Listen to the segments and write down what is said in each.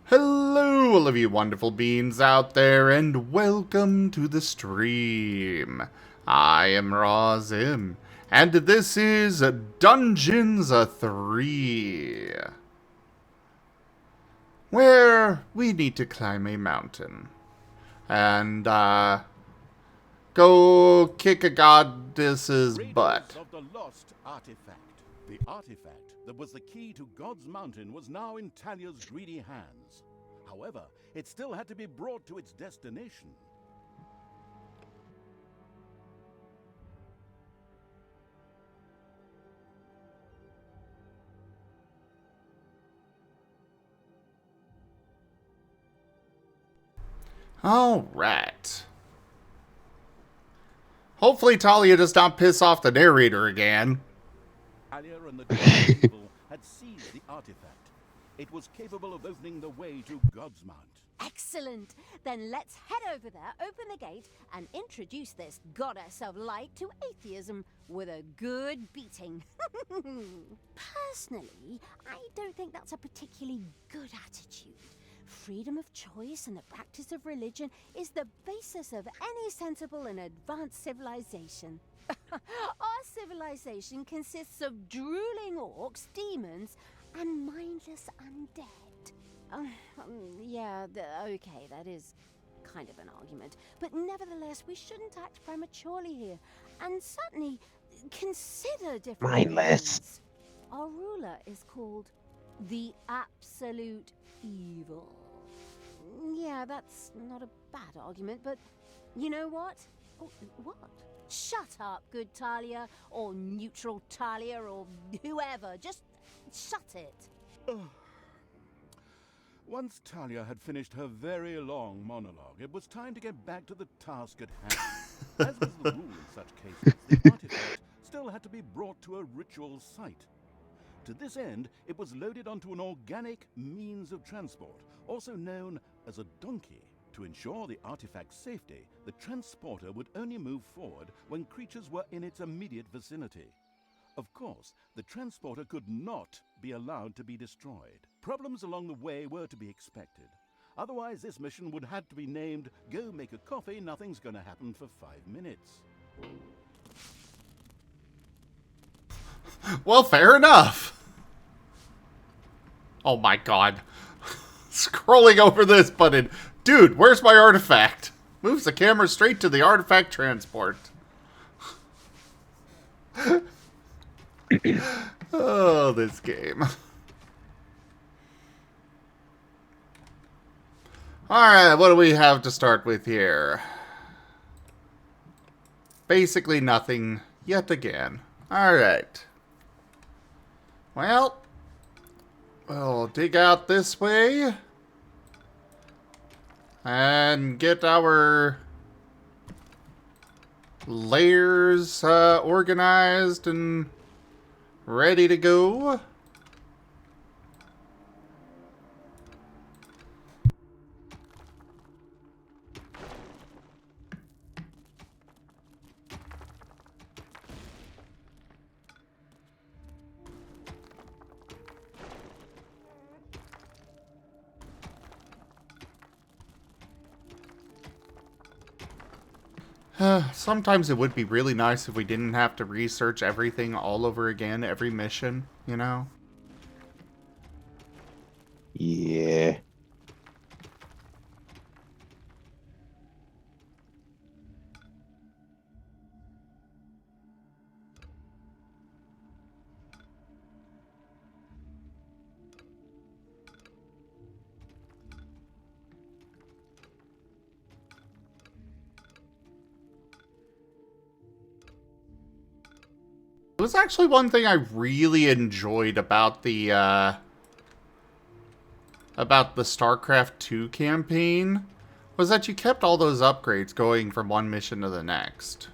Hello, all of you wonderful beings out there, and welcome to the stream. I am Razim, and this is Dungeons 3, where we need to climb a mountain and go kick a goddess's butt. Of the lost artifact. The artifact that was the key to God's mountain was now in Talia's greedy hands. However, it still had to be brought to its destination. Alright. Hopefully Talia does not piss off the narrator again. Talia and the Dark People had seized the artifact. It was capable of opening the way to God's Mount. Excellent! Then let's head over there, open the gate, and introduce this goddess of light to atheism with a good beating. Personally, I don't think that's a particularly good attitude. Freedom of choice and the practice of religion is the basis of any sensible and advanced civilization. Our civilization consists of drooling orcs, demons, and mindless undead. Okay, that is kind of an argument. But nevertheless, we shouldn't act prematurely here, and certainly consider different Mindless. options. Our ruler is called the Absolute Evil. Yeah, that's not a bad argument, but you know what? Oh, what? Shut up, good Talia, or neutral Talia, or whoever. Just shut it. Once Talia had finished her very long monologue, it was time to get back to the task at hand. As was the rule in such cases, the artifact still had to be brought to a ritual site. To this end, it was loaded onto an organic means of transport, also known as a donkey. To ensure the artifact's safety, the transporter would only move forward when creatures were in its immediate vicinity. Of course, the transporter could not be allowed to be destroyed. Problems along the way were to be expected. Otherwise, this mission would have to be named Go Make a Coffee, Nothing's Gonna Happen for 5 minutes. Well, fair enough. Oh my god. Scrolling over this button. Dude, where's my artifact? Moves the camera straight to the artifact transport. Oh, this game. Alright, what do we have to start with here? Basically nothing yet again. Alright. Well, we'll dig out this way and get our layers organized and ready to go. Sometimes it would be really nice if we didn't have to research everything all over again, every mission, you know? Yeah. It was actually one thing I really enjoyed about the StarCraft 2 campaign, was that you kept all those upgrades going from one mission to the next.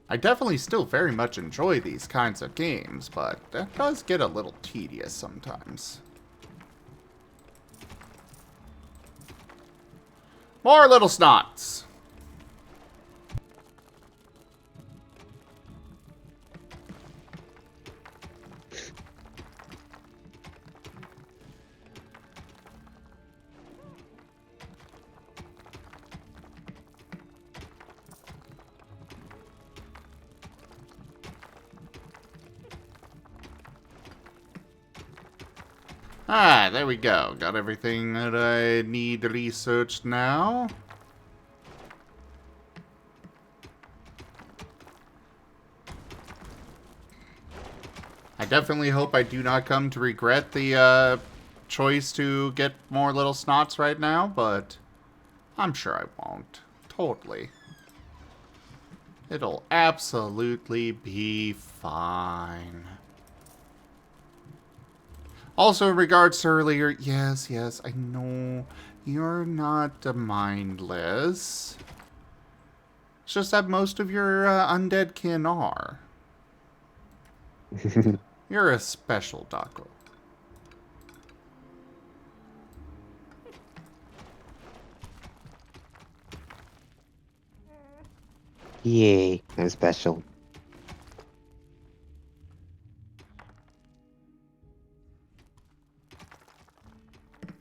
I definitely still very much enjoy these kinds of games, but that does get a little tedious sometimes. More little snots. Ah, there we go. Got everything that I need researched now. I definitely hope I do not come to regret the choice to get more little snots right now, but I'm sure I won't. Totally. It'll absolutely be fine. Also, in regards to earlier, yes, I know you're not mindless. It's just that most of your undead kin are. You're a special Dako. Yay, I'm special.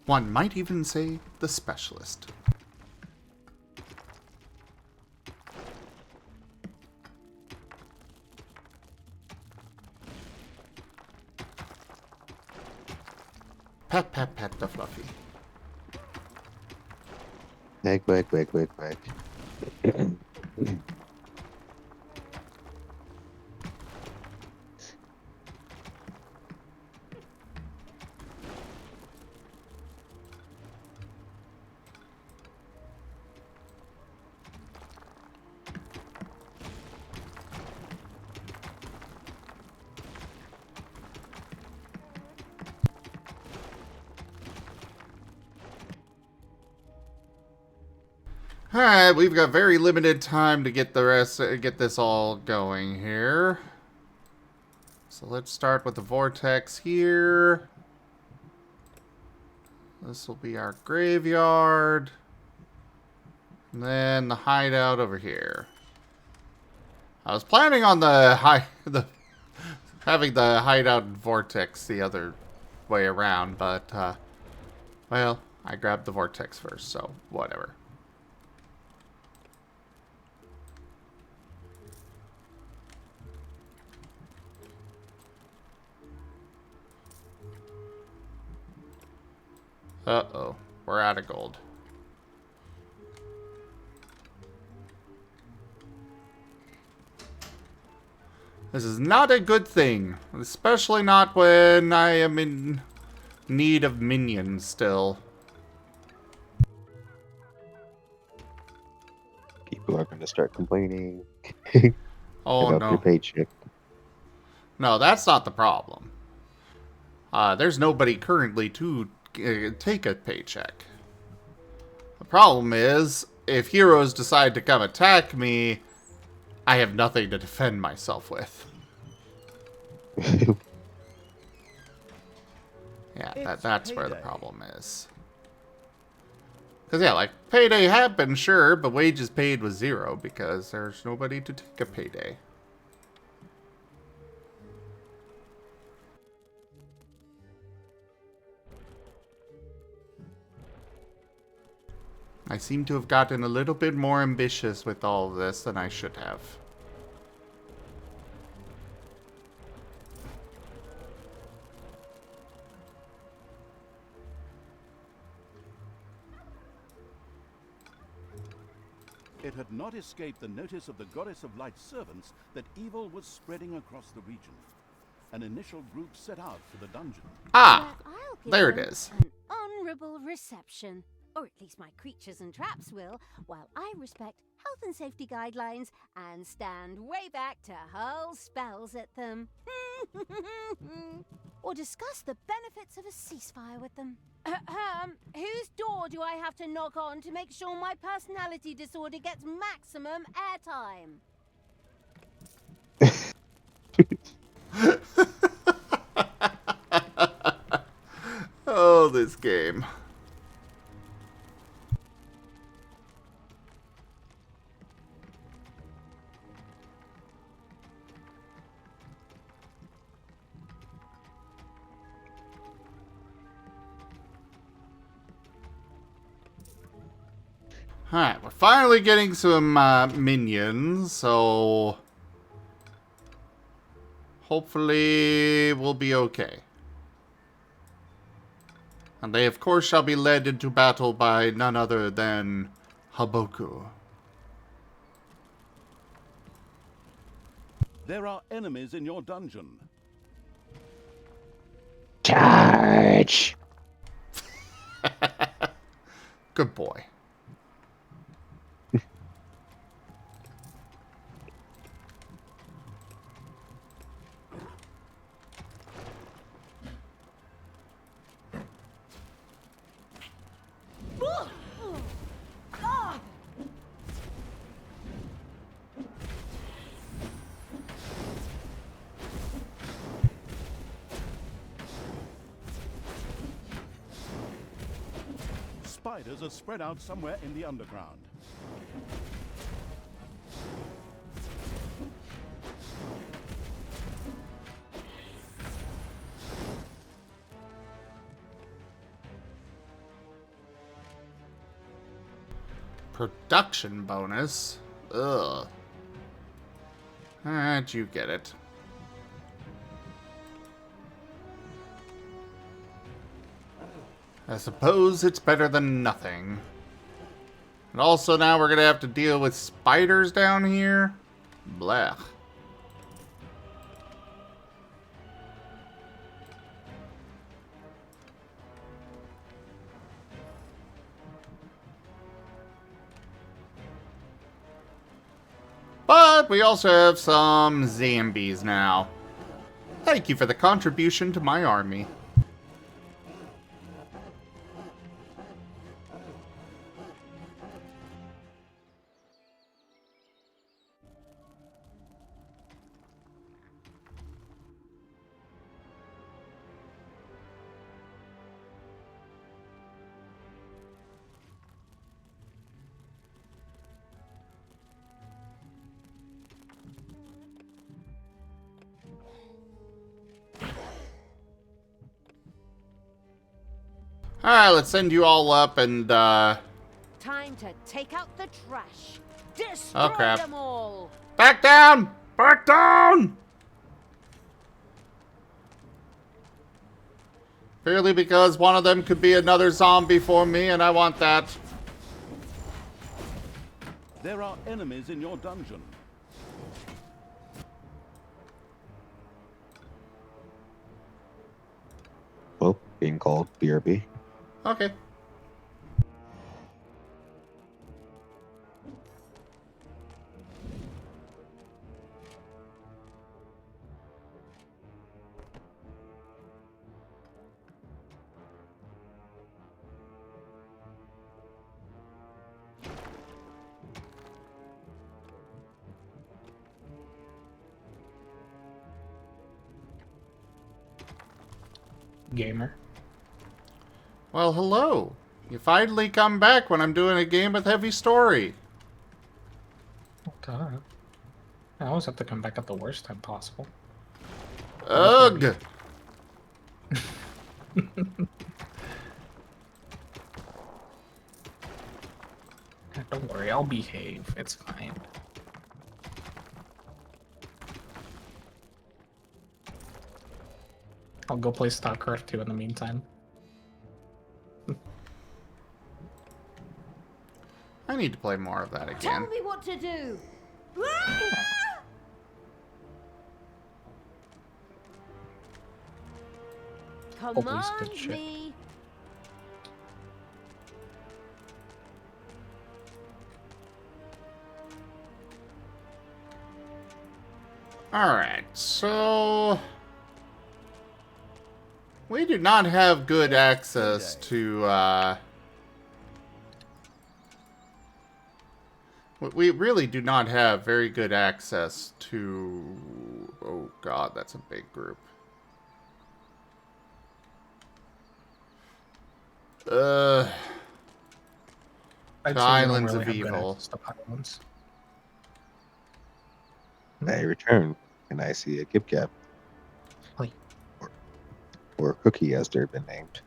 One might even say the specialist. Pat, pat, pat the fluffy. Wag, wag, wag, wag, wag. Alright, we've got very limited time to get get this all going here. So let's start with the vortex here. This will be our graveyard. And then the hideout over here. I was planning on having the hideout and vortex the other way around, but well, I grabbed the vortex first, so whatever. Uh-oh, we're out of gold. This is not a good thing, especially not when I am in need of minions still. People are going to start complaining Oh about their no. paycheck. No, that's not the problem. There's nobody currently to take a paycheck. The problem is, if heroes decide to come attack me, I have nothing to defend myself with. Yeah, that's where the problem is. Because, yeah, like, payday happened, sure, but wages paid was 0 because there's nobody to take a payday. I seem to have gotten a little bit more ambitious with all of this than I should have. It had not escaped the notice of the Goddess of Light's servants that evil was spreading across the region. An initial group set out for the dungeon. Ah! But I'll give There it them is. An honourable reception. Or at least my creatures and traps will, while I respect health and safety guidelines and stand way back to hurl spells at them. Or discuss the benefits of a ceasefire with them. Whose door do I have to knock on to make sure my personality disorder gets maximum airtime? Oh, this game. Alright, we're finally getting some minions, so hopefully we'll be okay. And they, of course, shall be led into battle by none other than Haboku. There are enemies in your dungeon. Charge! Good boy. Spiders are spread out somewhere in the underground. Production bonus? Ugh. Alright, you get it. I suppose it's better than nothing. And also now we're gonna have to deal with spiders down here? Blech. But we also have some zombies now. Thank you for the contribution to my army. Alright, let's send you all up and, Time to take out the trash. Destroy Oh, crap. them all. back down! Back down! Purely because one of them could be another zombie for me, and I want that. There are enemies in your dungeon. Well, being called BRB. Okay. Gamer. Well, hello. You finally come back when I'm doing a game with heavy story. I always have to come back at the worst time possible. Ugh! Don't worry, I'll behave. It's fine. I'll go play StarCraft 2 in the meantime. I need to play more of that Tell again. me what to do. Holy Command shit. me. Alright, so... we do not have good access to, we really do not have very good access to... oh god, that's a big group. I'd The say we don't Islands really of have good Evil. access to islands. I return, and I see a Gib Gab, Like, or Cookie as they've been named.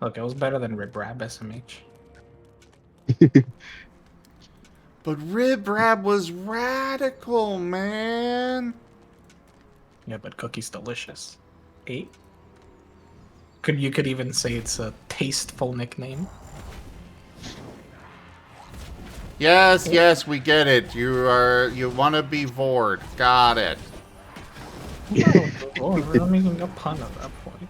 look, it was better than Rib Rab SMH. But Rib Rab was radical, man! Yeah, but Cookie's delicious. 8? You could even say it's a tasteful nickname. Yes, yes, we get it. You want to be Vord. Got it. Oh, we're making a pun at that point.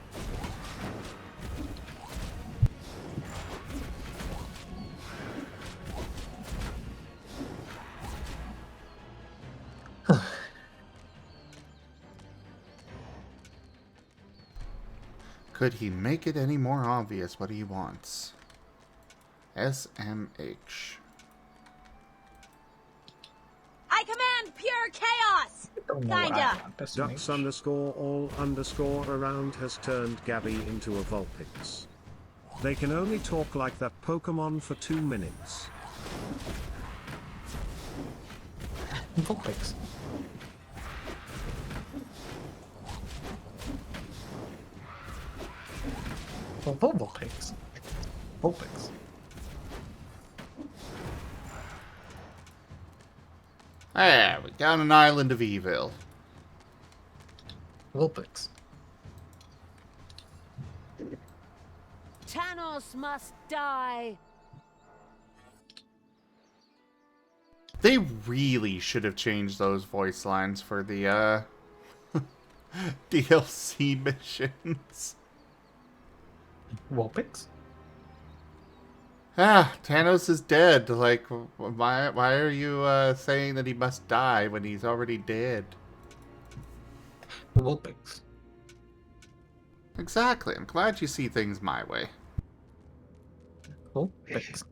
Could he make it any more obvious what he wants? SMH. I command pure chaos! Don't know what I Kinda. want. That's Ducks me. underscore all underscore around has turned Gabby into a Vulpix. They can only talk like that Pokemon for 2 minutes. Vulpix. Well, Vulpix. Vulpix. There, we got an island of evil. Vulpix. Tanos must die. They really should have changed those voice lines for the DLC missions. Vulpix? Ah, Thanos is dead. Like, why are you saying that he must die when he's already dead? Vulpix. Exactly. I'm glad you see things my way. Vulpix.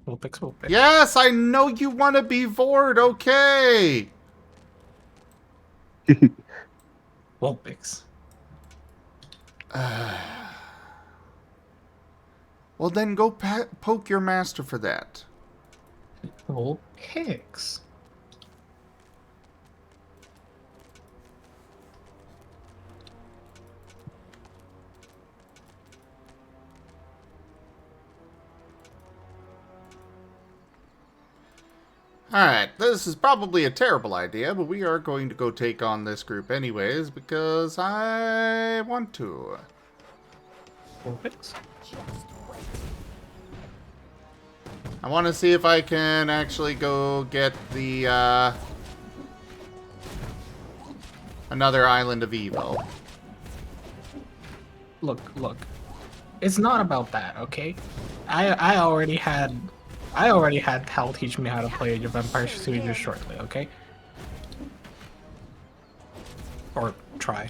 Vulpix, Vulpix. Yes, I know you want to be Vord. Okay. Vulpix. Well, then go poke your master for that. Vulpix. Alright, this is probably a terrible idea, but we are going to go take on this group anyways, because I want to. Vulpix. I want to see if I can actually go get the, another Island of Evil. Look. It's not about that, okay? I already had Cal teach me how to play Age of Empires 2 just shortly, okay? Or try.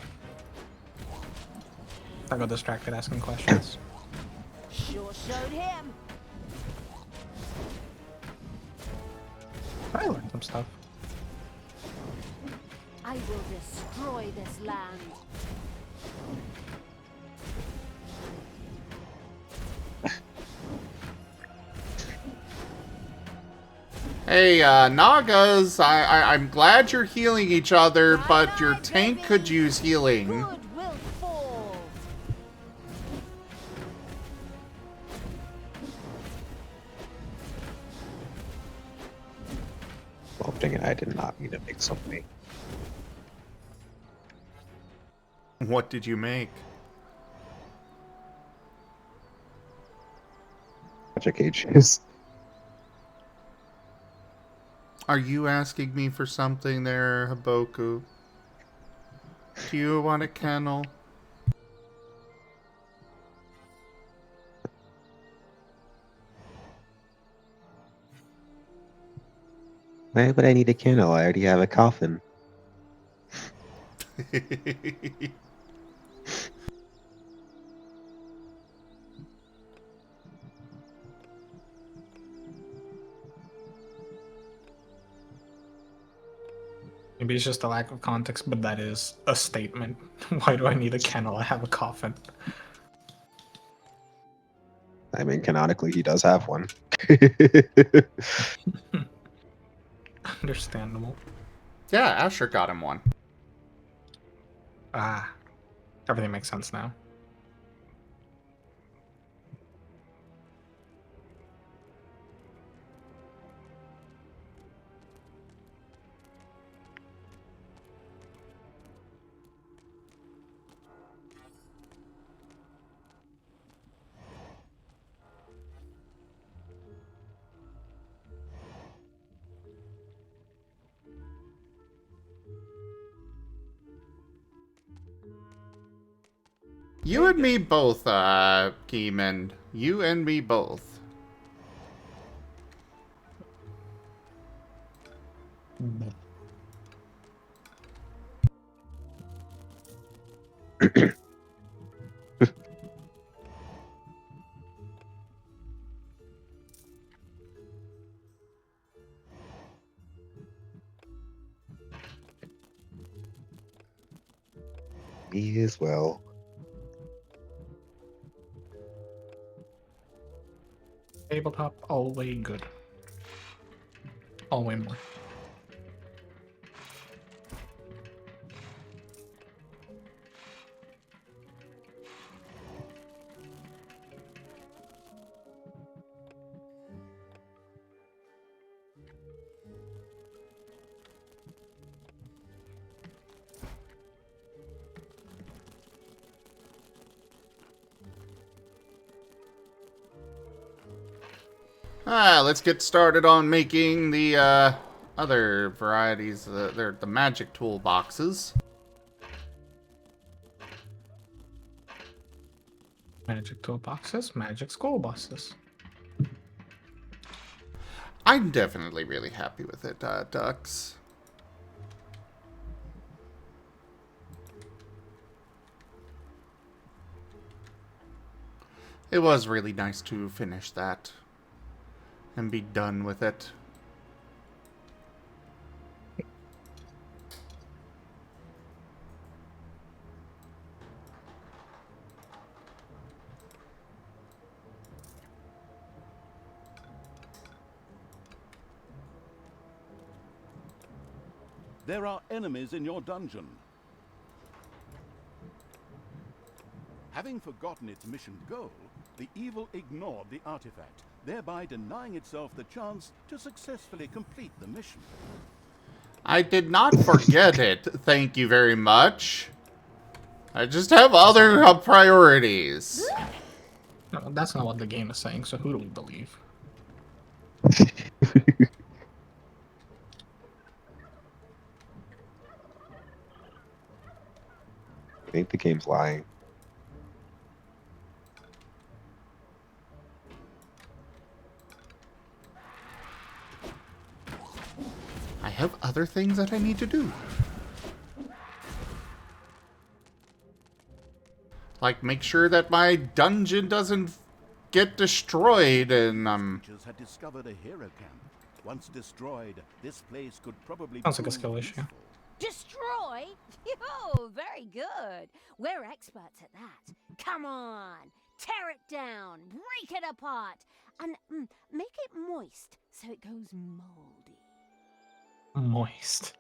I got distracted asking questions. Sure showed him. I learned some stuff. I will destroy this land. Hey, Nagas, I'm glad you're healing each other, but your tank could use healing. Good will fall. Well, dang it, I did not mean to make so many. What did you make? Magic cages. Are you asking me for something there, Haboku? Do you want a kennel? Why would I need a candle? I already have a coffin. Maybe it's just a lack of context, but that is a statement. Why do I need a kennel? I have a coffin. I mean, canonically, he does have one. Understandable. Yeah, Asher got him one. Ah, everything makes sense now. You and me both, Keyman. You and me both. Me as well. Tabletop, always good. Always more. Let's get started on making the other varieties. They're the magic toolboxes. Magic toolboxes, magic school buses. I'm definitely really happy with it, Ducks. It was really nice to finish that and be done with it. There are enemies in your dungeon. Having forgotten its mission goal, the evil ignored the artifact, thereby denying itself the chance to successfully complete the mission. I did not forget it, thank you very much. I just have other priorities. No, that's not what the game is saying, so who do we believe? I think the game's lying. I have other things that I need to do. Like make sure that my dungeon doesn't get destroyed and Creatures had discovered a hero camp. Once destroyed, this place could probably Sounds like a prove skill issue. useful. Destroy? Oh, very good. We're experts at that. Come on, tear it down, break it apart, and make it moist so it goes moldy. Moist.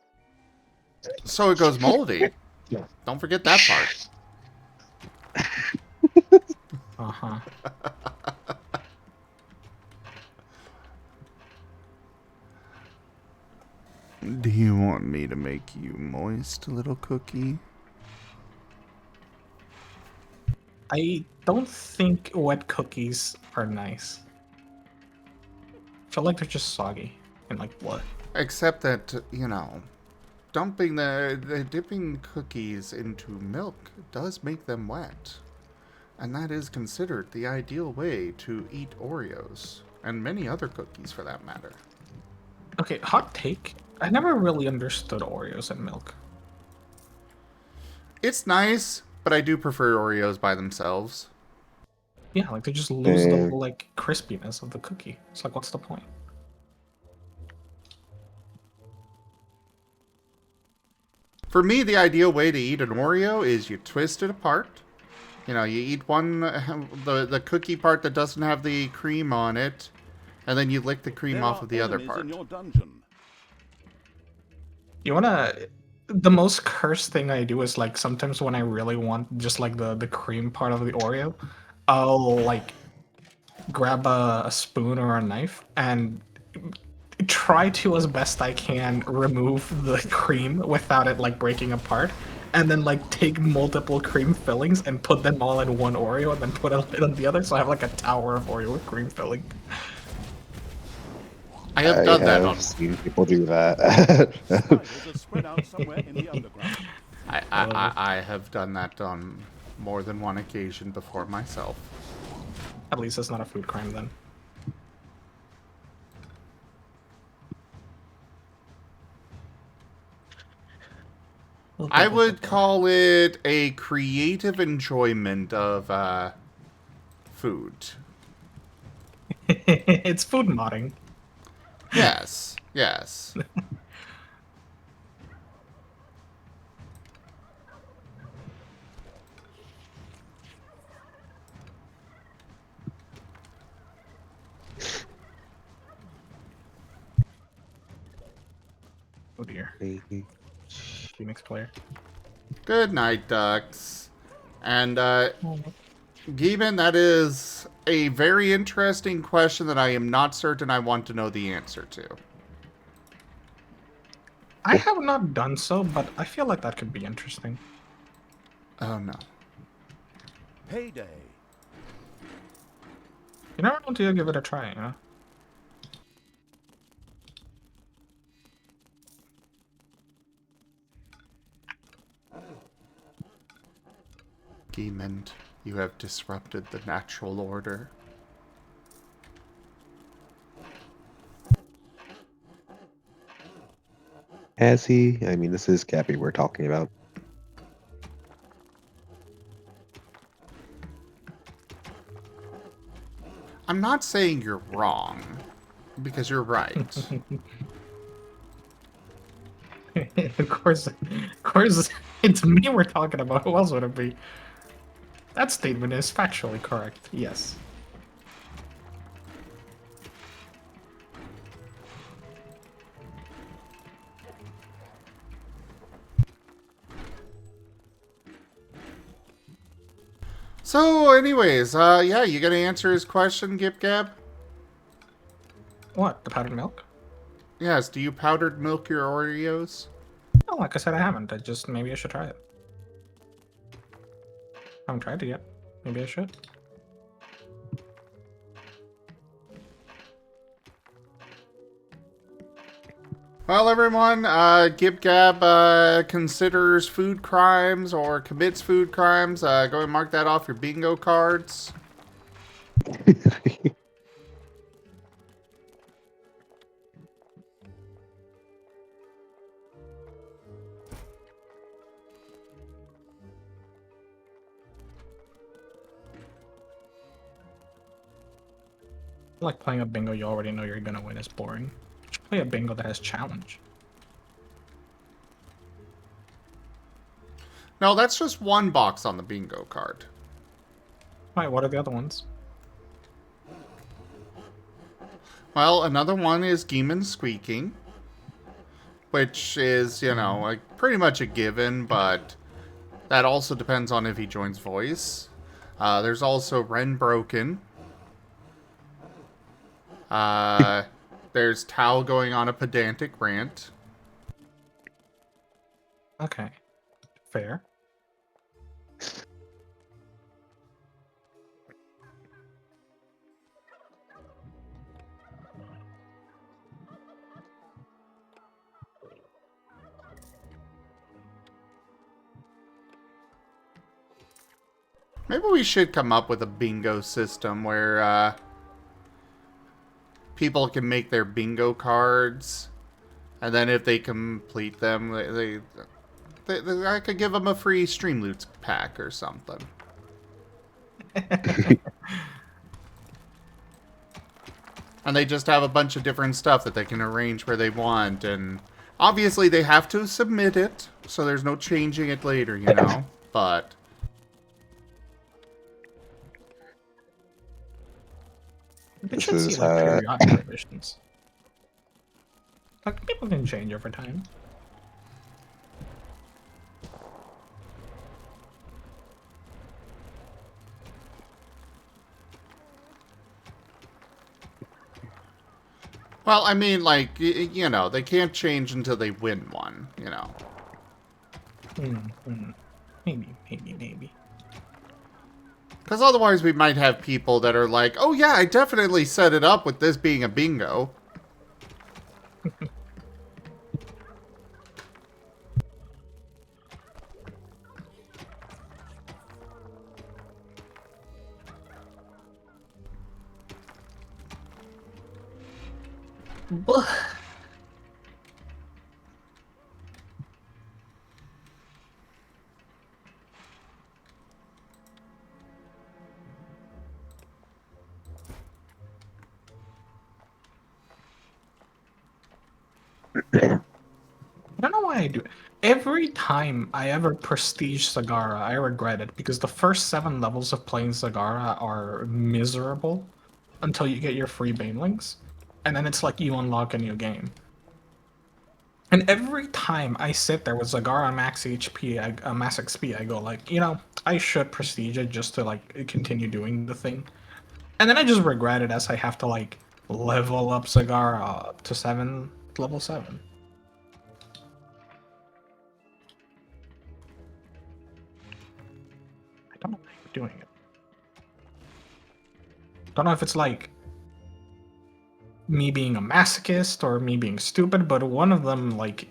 so it goes moldy. Don't forget that part. Uh-huh. Do you want me to make you moist, little cookie? I don't think wet cookies are nice. I feel like they're just soggy and like blood. Except that, you know, dipping cookies into milk does make them wet. And that is considered the ideal way to eat Oreos. And many other cookies for that matter. Okay, hot take. I never really understood Oreos and milk. It's nice, but I do prefer Oreos by themselves. Yeah, like they just lose the like crispiness of the cookie. It's like, what's the point? For me, the ideal way to eat an Oreo is you twist it apart. You know, you eat one, the cookie part that doesn't have the cream on it, and then you lick the cream off of the other enemies part. in your dungeon. You wanna... The most cursed thing I do is like sometimes when I really want just like the cream part of the Oreo, I'll like grab a spoon or a knife and try to, as best I can, remove the cream without it like breaking apart, and then like take multiple cream fillings and put them all in one Oreo and then put it on the other, so I have like a tower of Oreo with cream filling. I have done that I've on. seen people do that. Spiders are spread out somewhere in the underground. I have done that on more than one occasion before myself. At least it's not a food crime then. I would call it a creative enjoyment of food. It's food modding. Yes, yes. Oh dear. Phoenix player. Good night, ducks. And, Gieben, that is a very interesting question that I am not certain I want to know the answer to. I have not done so, but I feel like that could be interesting. Oh, no. Payday. You never know until you give it a try, you know? Gieben, you have disrupted the natural order. Has he? I mean, this is Gabby we're talking about. I'm not saying you're wrong, because you're right. Of course, it's me we're talking about. Who else would it be? That statement is factually correct. Yes. So, anyways, yeah, you gonna answer his question, Gip Gab? What? The powdered milk? Yes, do you powdered milk your Oreos? Oh, like I said, I haven't. Maybe I should try it. I haven't tried it yet. Maybe I should. Well, everyone, Gib Gab considers food crimes or commits food crimes. Go ahead and mark that off your bingo cards. I like playing a bingo you already know you're gonna win is boring. You should play a bingo that has challenge. No, that's just one box on the bingo card. Wait, what are the other ones? Well, another one is Geeman squeaking, which is, you know, like pretty much a given, but that also depends on if he joins voice. There's also Ren Broken. There's Tao going on a pedantic rant. Okay. Fair. Maybe we should come up with a bingo system where people can make their bingo cards, and then if they complete them, I could give them a free Streamloots pack or something. And they just have a bunch of different stuff that they can arrange where they want, and obviously they have to submit it, so there's no changing it later, you know, but... It should see like periodic revisions. Like people can change over time. Well, I mean, like, you know, they can't change until they win one, you know. Maybe. Because otherwise we might have people that are like, oh yeah, I definitely set it up with this being a bingo. I don't know why I do it. Every time I ever prestige Sagara, I regret it because the first 7 levels of playing Sagara are miserable until you get your free banelings, and then it's like you unlock a new game. And every time I sit there with Zagara max HP, max XP, I go like, I should prestige it just to like continue doing the thing. And then I just regret it as I have to like level up Zagara to level 7. I don't know why I'm doing it. Don't know if it's like me being a masochist or me being stupid, but one of them, like,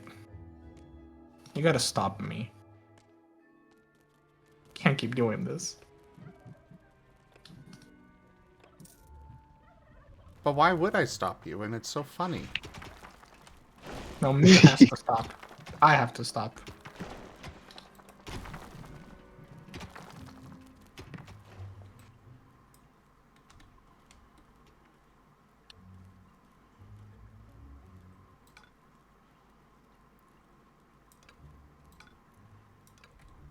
you gotta stop me. Can't keep doing this. But why would I stop you? And it's so funny. No, me has to stop. I have to stop.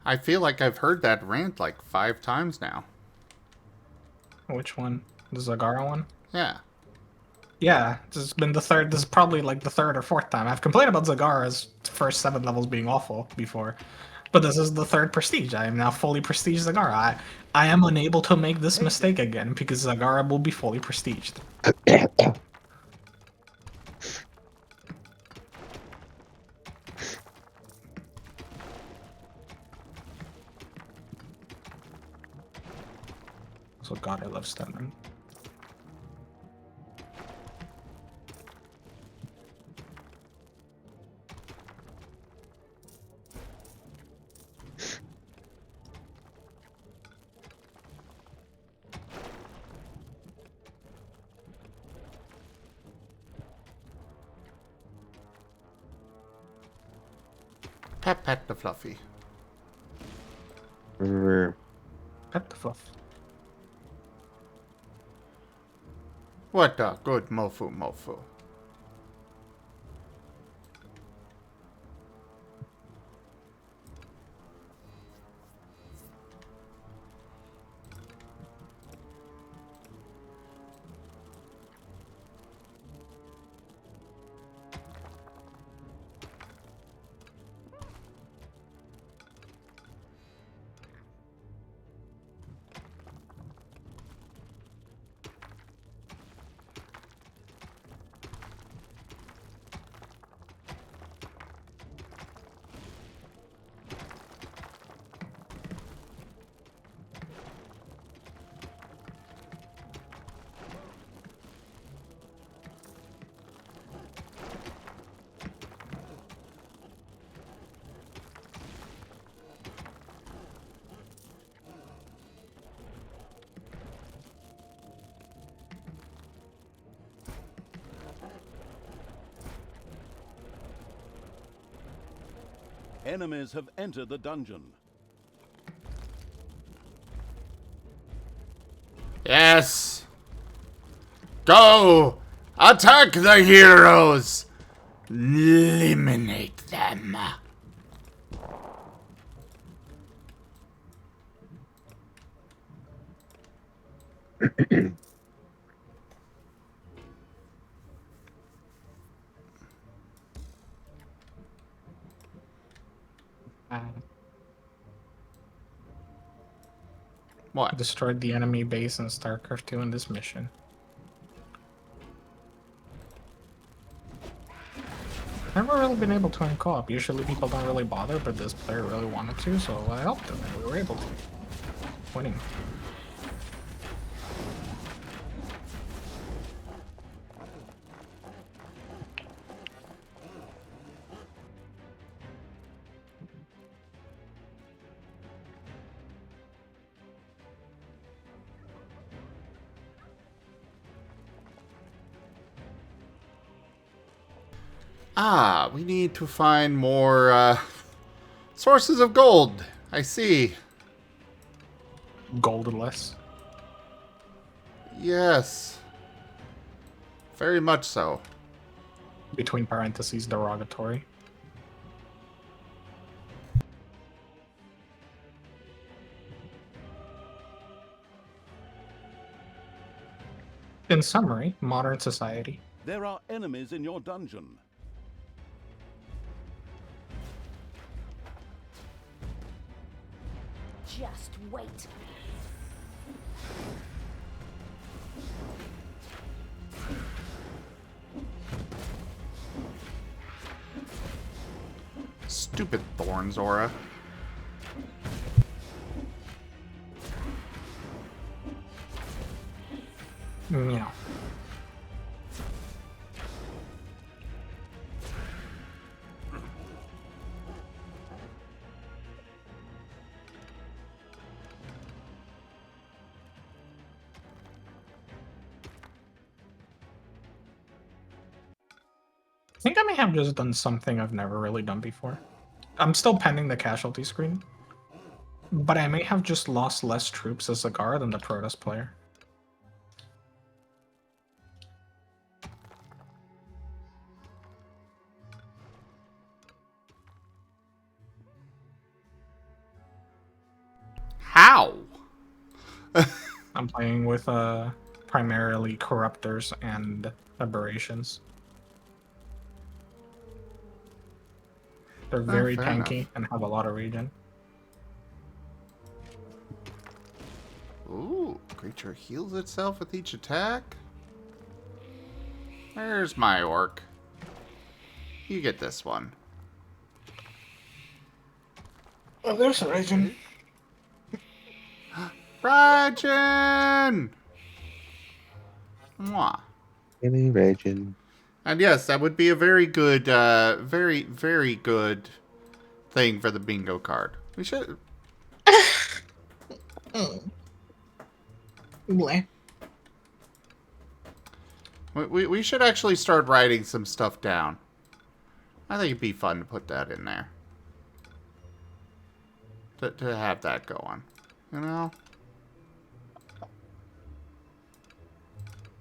I feel like I've heard that rant like 5 times now. Which one? The Zagara one? Yeah. Yeah, this has been the third. This is probably like the third or fourth time. I've complained about Zagara's first 7 levels being awful before, but this is the third prestige. I am now fully prestige Zagara. I am unable to make this mistake again because Zagara will be fully prestiged. So God, I love Stunman. Pet pet the fluffy. Pet the fluff. What a good mofu mofu. Enemies have entered the dungeon. Yes! Go! Attack the heroes! Eliminate them. What? Destroyed the enemy base in StarCraft 2 in this mission. Never really been able to in co-op. Usually people don't really bother, but this player really wanted to, so I helped him and we were able to. Winning. Ah, we need to find more sources of gold. I see. Goldenless. Yes. Very much so. Between parentheses, derogatory. In summary, modern society. There are enemies in your dungeon. Just wait. Stupid thorns, Aura. Meow. I think I may have just done something I've never really done before. I'm still pending the casualty screen, but I may have just lost less troops as a guard than the Protoss player. How? I'm playing with primarily corruptors and aberrations. They're very fair tanky enough. and have a lot of regen. Ooh, creature heals itself with each attack. Where's my orc? You get this one. Oh, there's a regen. Rajan! Mwah. Any region. And yes, that would be a very good, very good thing for the bingo card. We should... Bleh. We should actually start writing some stuff down. I think it'd be fun to put that in there. To have that go on. You know?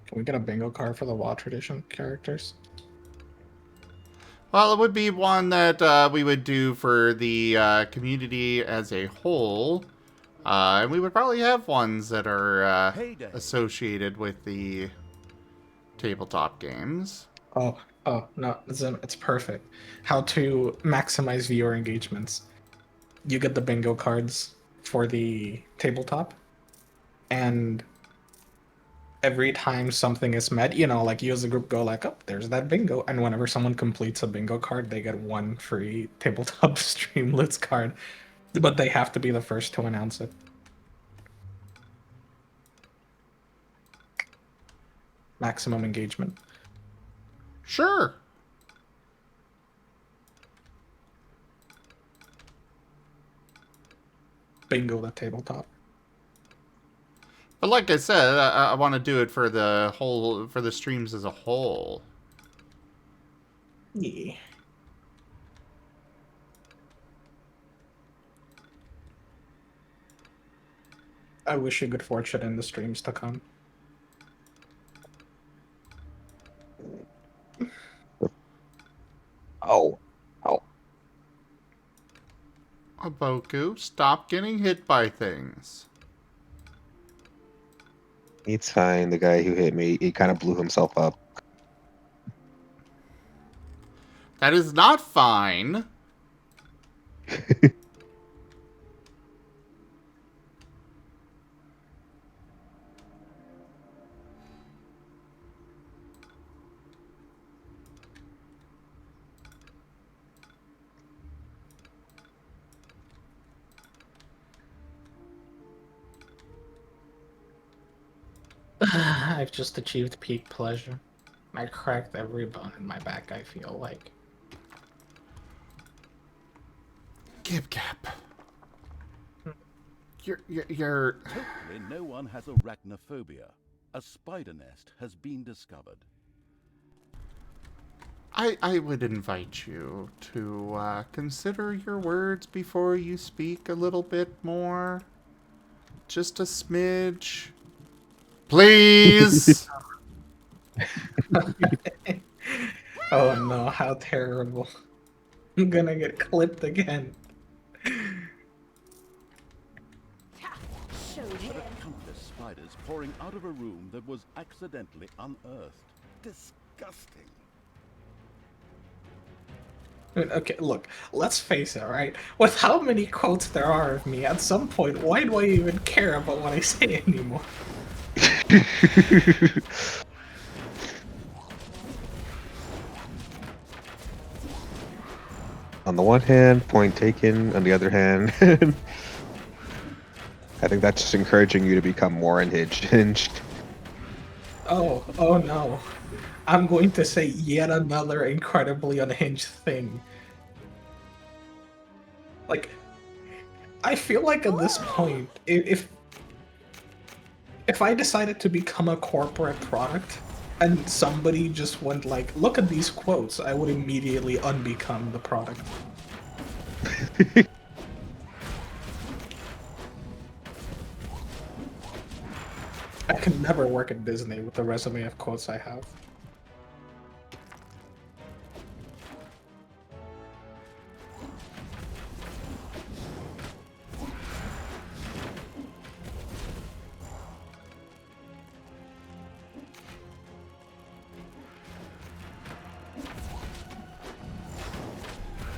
Can we get a bingo card for the WoW tradition characters? Well, it would be one that we would do for the community as a whole. And we would probably have ones that are Heyday. associated with the tabletop games. Oh, no, it's perfect. How to maximize viewer engagements. You get the bingo cards for the tabletop, and every time something is met, like you as a group go like, oh, there's that bingo. And whenever someone completes a bingo card, they get one free tabletop Streamlits card. But they have to be the first to announce it. Maximum engagement. Sure. Bingo the tabletop. But like I said, I want to do it for the streams as a whole. Yeah. I wish you good fortune in the streams to come. Oh. Aboku, stop getting hit by things. It's fine. The guy who hit me, he kind of blew himself up. That is not fine. I've just achieved peak pleasure. I cracked every bone in my back, I feel like. Gib Gap. You're... Hopefully no one has arachnophobia. A spider nest has been discovered. I would invite you to consider your words before you speak a little bit more. Just a smidge. Please! Oh no, how terrible. I'm gonna get clipped again. Show him. Countless spiders pouring out of a room that was accidentally unearthed. Disgusting. I mean, okay, look, let's face it, right? With how many quotes there are of me, at some point, why do I even care about what I say anymore? On the one hand, point taken. On the other hand, I think that's just encouraging you to become more unhinged. Oh no. I'm going to say yet another incredibly unhinged thing. Like, I feel like at this point, if I decided to become a corporate product and somebody just went like, look at these quotes, I would immediately unbecome the product. I can never work at Disney with the resume of quotes I have.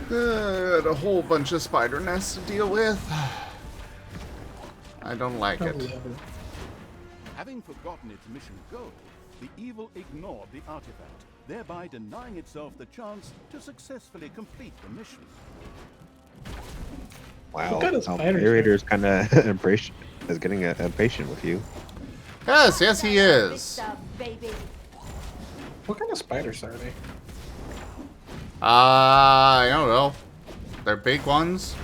A whole bunch of spider nests to deal with. I don't like I it. love it. Having forgotten its mission goal, the evil ignored the artifact, thereby denying itself the chance to successfully complete the mission. Wow, What kind of spider narrator is kind of impatient. Is getting impatient with you. Yes, yes, he Big is. stuff, baby. What kind of spiders are they? I don't know. They're big ones.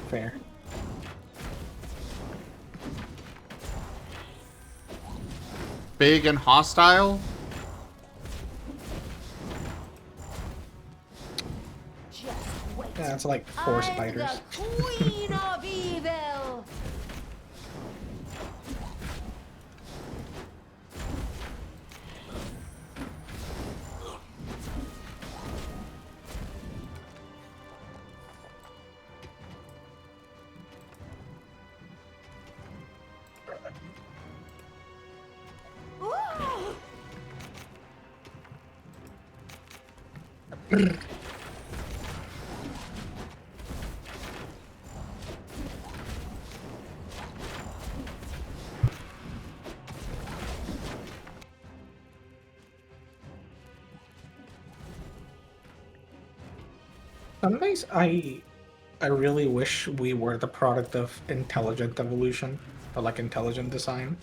Fair. Big and hostile. Just wait. Yeah, it's like 4 I'm spiders. the queen of evil. Ooh. Sometimes I really wish we were the product of intelligent evolution or like intelligent design.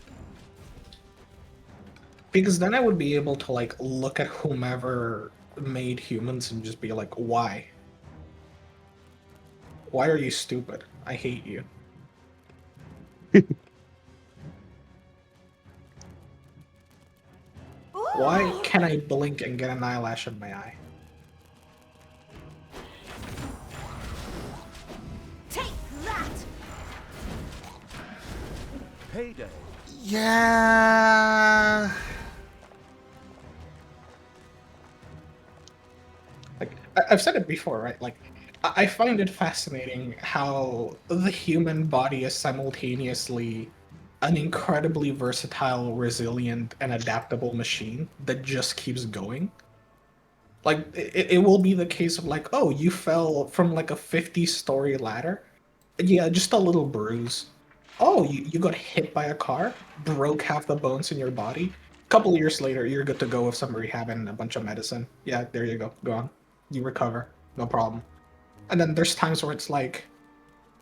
Because then I would be able to like look at whomever made humans and just be like, why? Why are you stupid? I hate you. Why can I blink and get an eyelash in my eye? Take that. Payday. Yeah. Like I've said it before, right? Like I find it fascinating how the human body is simultaneously an incredibly versatile, resilient, and adaptable machine that just keeps going. Like it will be the case of like, oh, you fell from like a 50-story ladder. Yeah, just a little bruise. Oh, you got hit by a car, broke half the bones in your body. A couple of years later, you're good to go with some rehab and a bunch of medicine. Yeah, there you go. Go on. You recover. No problem. And then there's times where it's like,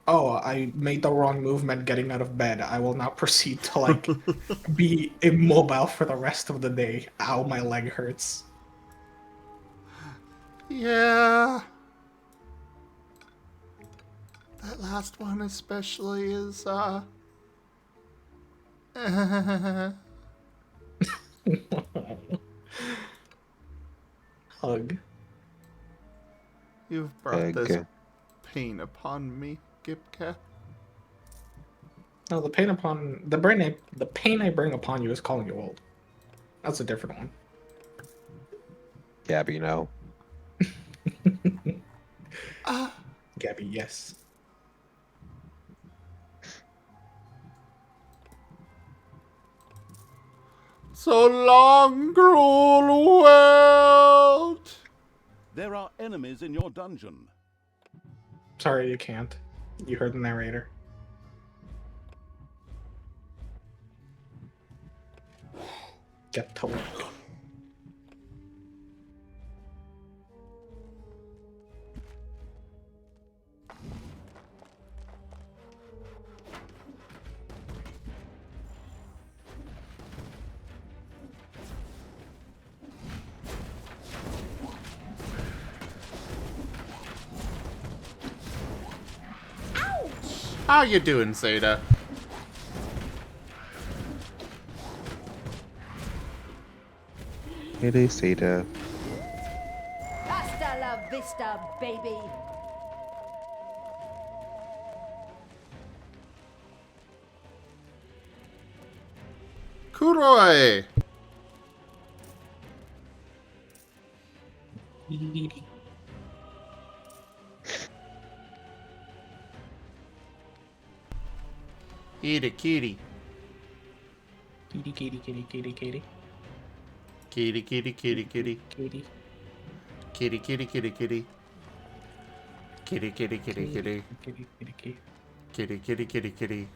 oh, I made the wrong movement getting out of bed. I will now proceed to like be immobile for the rest of the day. Ow, my leg hurts. Yeah. That last one especially is, Ugh. You've brought this Ugh. pain upon me, Gipka. No, the pain I bring upon you is calling you old. That's a different one. Gabby, no. Gabby, yes. So long, cruel world! There are enemies in your dungeon. Sorry, you can't. You heard the narrator. Get to work. How you doing, Zeta? It is Ada. Hasta la vista, baby. Kuroi! Eat a kitty. Kitty, kitty, kitty, kitty, kitty. Kitty, kitty, kitty, kitty. Kitty. Kitty, kitty, kitty, kitty. Kitty, kitty, kitty, kitty. Kitty, kitty, kitty. Kitty, kitty, kitty, kitty.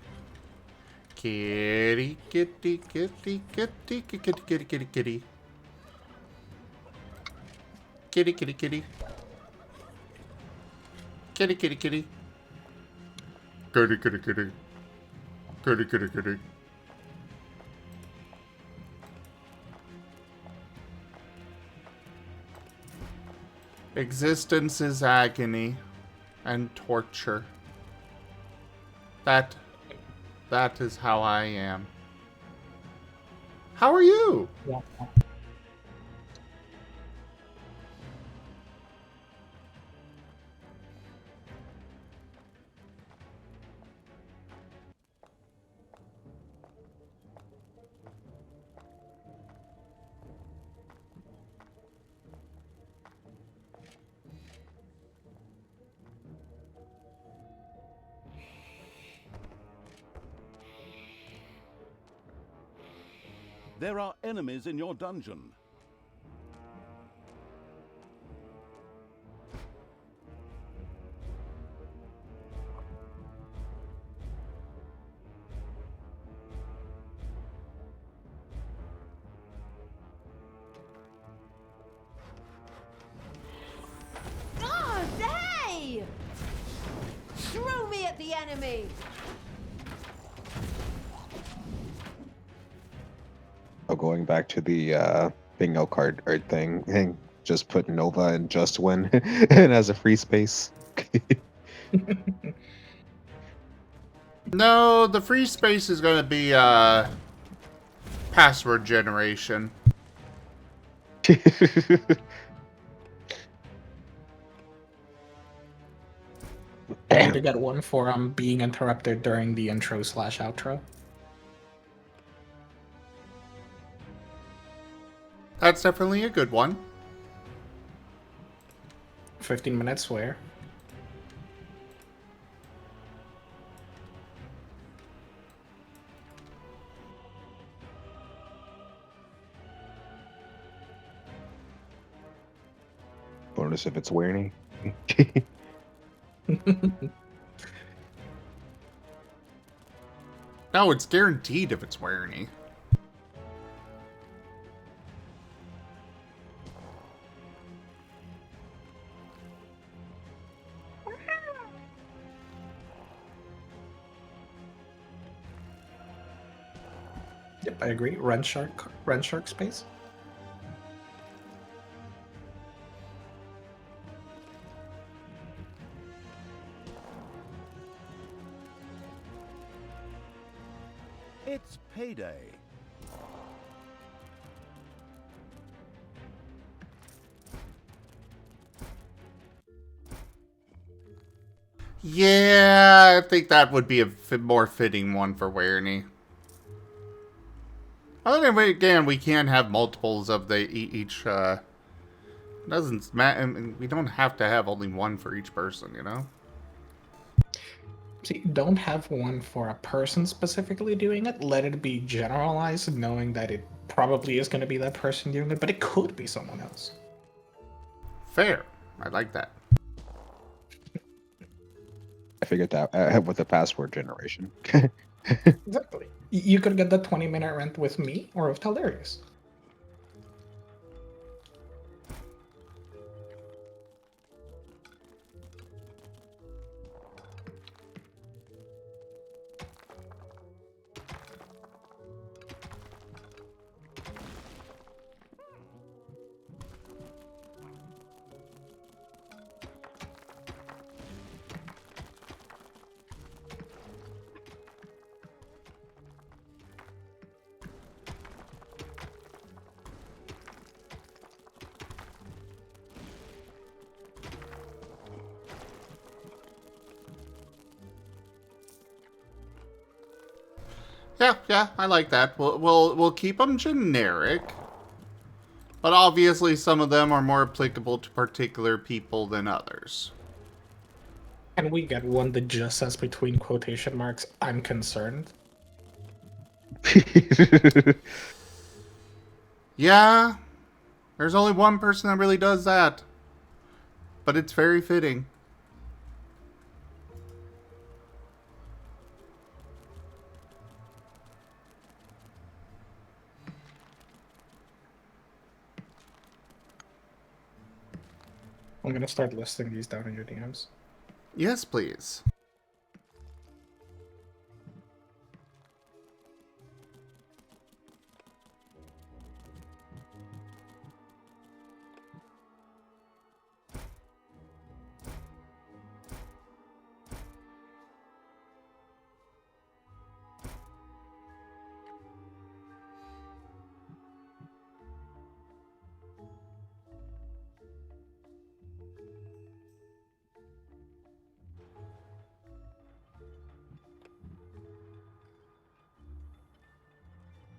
Kitty, kitty, kitty, kitty, kitty, kitty, kitty, kitty. Kitty, kitty, kitty. Kitty, kitty, kitty. Kitty, kitty, kitty. Kitty, kitty, kitty. Existence is agony and torture. That is how I am. How are you? Yeah. There are enemies in your dungeon. Oh, they! Throw me at the enemy! Oh, going back to the bingo card art thing, and just put Nova and Just Win and as a free space. No, the free space is gonna be password generation. I need to get one for being interrupted during the intro/outro. That's definitely a good one. 15 minutes where? Bonus if it's wearing. No, it's guaranteed if it's wearing. Yep, I agree. Run shark space. It's payday. Yeah, I think that would be a more fitting one for Werny. Other than again, we can have multiples of the each. Doesn't matter. We don't have to have only one for each person, you know. See, don't have one for a person specifically doing it. Let it be generalized, knowing that it probably is going to be that person doing it, but it could be someone else. Fair. I like that. I figured that with the password generation. Exactly. You could get the 20-minute rent with me or with Taldarius. Yeah, I like that. We'll keep them generic, but obviously some of them are more applicable to particular people than others. And we get one that just says between quotation marks, "I'm concerned." Yeah, there's only one person that really does that, but it's very fitting. I'm gonna start listing these down in your DMs. Yes, please.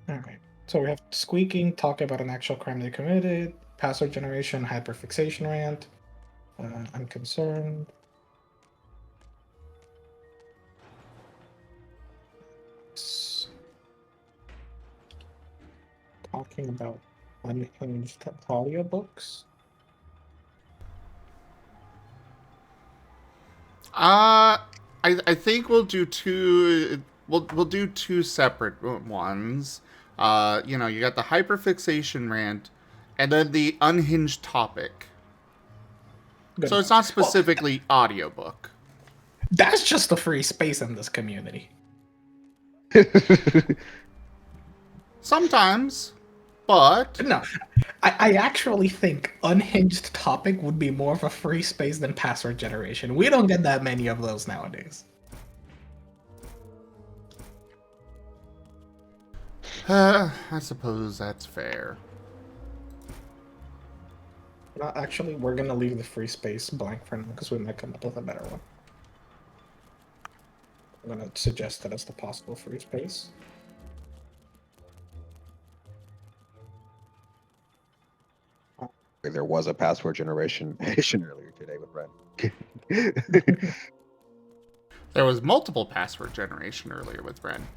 Okay. So we have squeaking, talk about an actual crime they committed, password generation, hyperfixation rant, I'm concerned. Talking about unhinged audiobooks. I think we'll do two. We'll do two separate ones. You know, you got the hyperfixation rant, and then the unhinged topic. Good So it's enough. not specifically audiobook. That's just a free space in this community. Sometimes, but No, I actually think unhinged topic would be more of a free space than password generation. We don't get that many of those nowadays. I suppose that's fair. No, actually, we're gonna leave the free space blank for now because we might come up with a better one. I'm gonna suggest that as the possible free space. There was a password generation earlier today with Ren. There was multiple password generation earlier with Ren.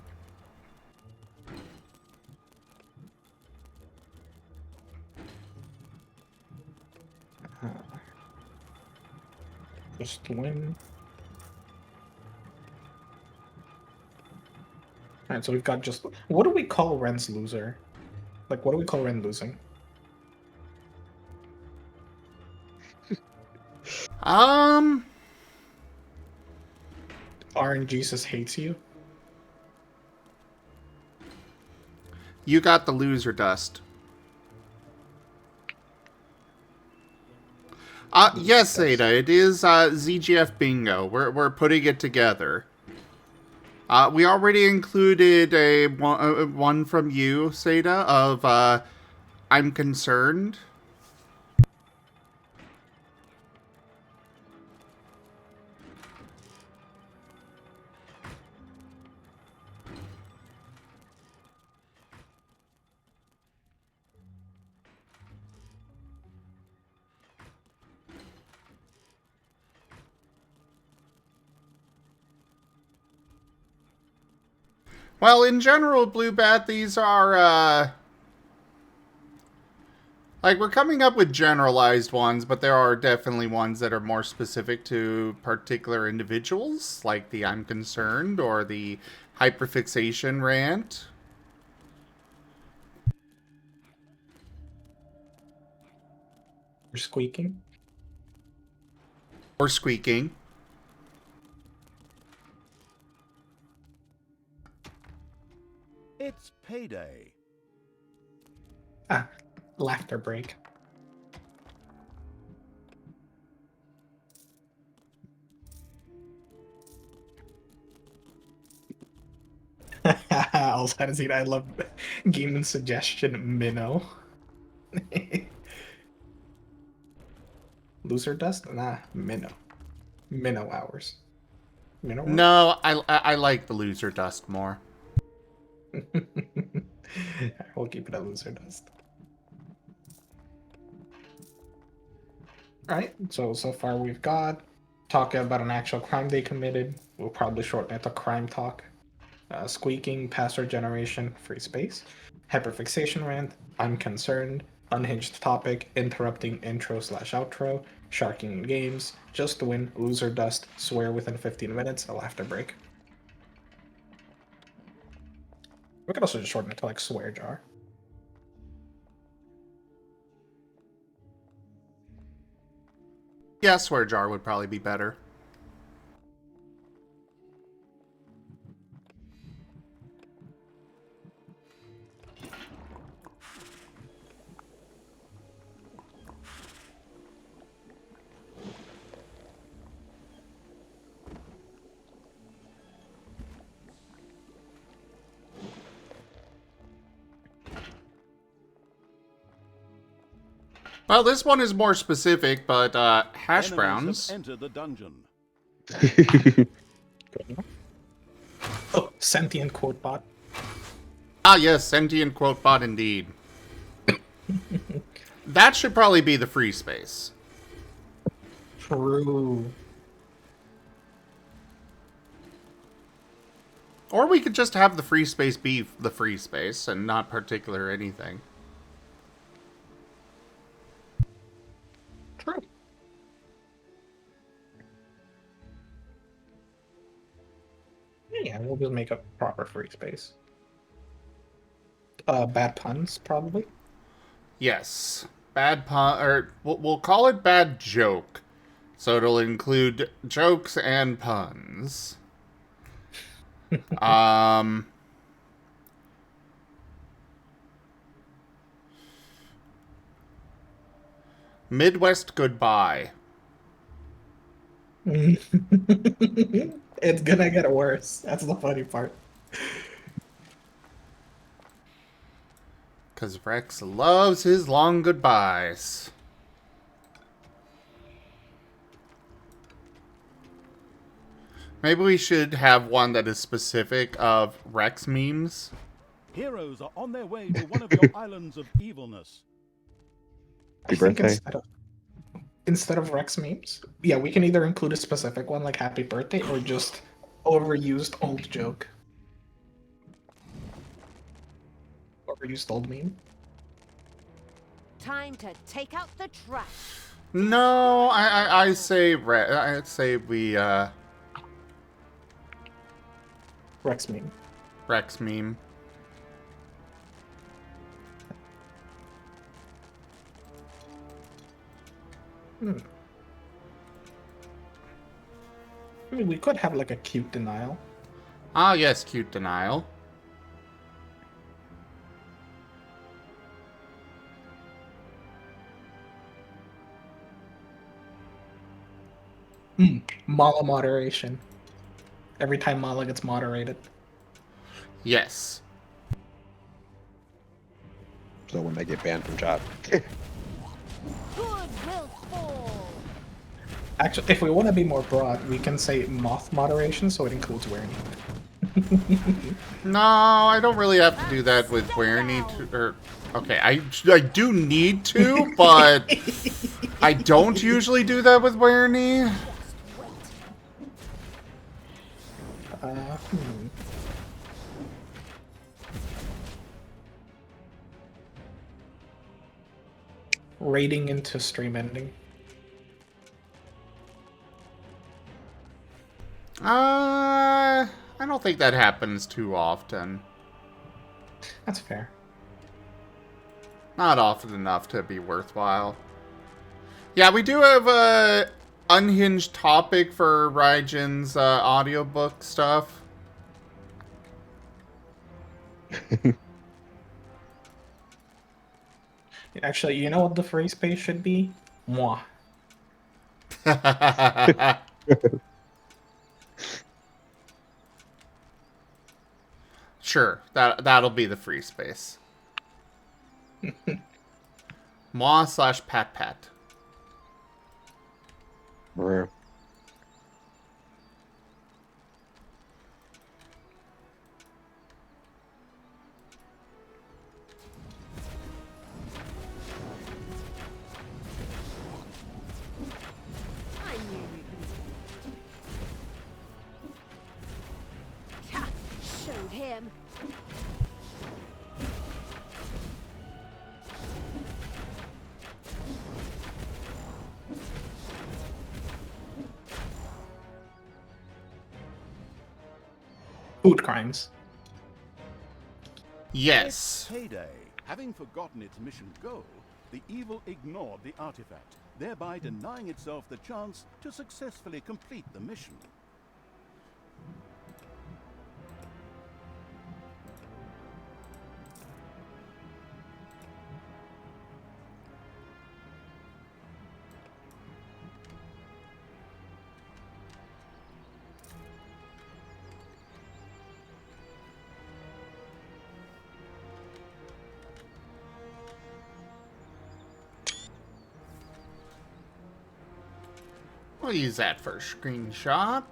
Just win. Alright, so we've got just... What do we call Ren's loser? Like, what do we call Ren losing? RNGesus hates you? You got the loser dust. Yes, Ada, it is ZGF Bingo. We're putting it together. We already included a one from you, Seda, of I'm concerned. Well, in general, Blue Bat, these are, like, we're coming up with generalized ones, but there are definitely ones that are more specific to particular individuals, like the I'm Concerned or the Hyperfixation rant. You're squeaking. Or squeaking. It's payday. Ah, laughter break. Also, I love gaming suggestion minnow. Loser dust? Nah, minnow. Minnow hours. Minnow hours? No, I like the loser dust more. We'll keep it at loser dust. Alright, so far we've got talking about an actual crime they committed. We'll probably shorten it to crime talk. Squeaking, password generation, free space. Hyperfixation rant, I'm concerned. Unhinged topic, interrupting intro / outro. Sharking in games, just win, loser dust, swear within 15 minutes, a laughter break. We could also just shorten it to like swear jar. Yeah, swear jar would probably be better. Well, this one is more specific, but hash Enemies have browns. entered the dungeon. Oh, sentient quote bot. Ah, yes, sentient quote bot indeed. That should probably be the free space. True. Or we could just have the free space be the free space and not particular anything. True. Yeah, we'll just make a proper free space. Bad puns, probably. Yes. Bad pun, or we'll call it bad joke. So it'll include jokes and puns. Midwest goodbye. It's gonna get worse. That's the funny part. Because Rex loves his long goodbyes. Maybe we should have one that is specific of Rex memes. Heroes are on their way to one of your islands of evilness. Happy I think birthday. Instead of Rex memes, yeah, we can either include a specific one like happy birthday or just overused old joke. Overused old meme. Time to take out the trash. No, I say we Rex meme. Rex meme. I mean, we could have like a cute denial. Ah, yes, cute denial. Mala moderation. Every time Mala gets moderated. Yes. So when they get banned from chat. Good will fall. Actually, if we want to be more broad, we can say moth moderation, so it includes wearing it. No, I don't really have to do that with where need to. Or, okay, I do need to, but I don't usually do that with where knee. raiding into stream ending. I don't think that happens too often. That's fair. Not often enough to be worthwhile. Yeah, we do have a unhinged topic for Raijin's audiobook stuff. Actually, you know what the free space should be? Moi. Sure, that'll be the free space. Moi/Pat Pat. Brr. I knew you'd be. Ha! Showed him. Food crimes. Yes. Payday. Having forgotten its mission goal, the evil ignored the artifact, thereby denying itself the chance to successfully complete the mission. We'll use that for a screenshot.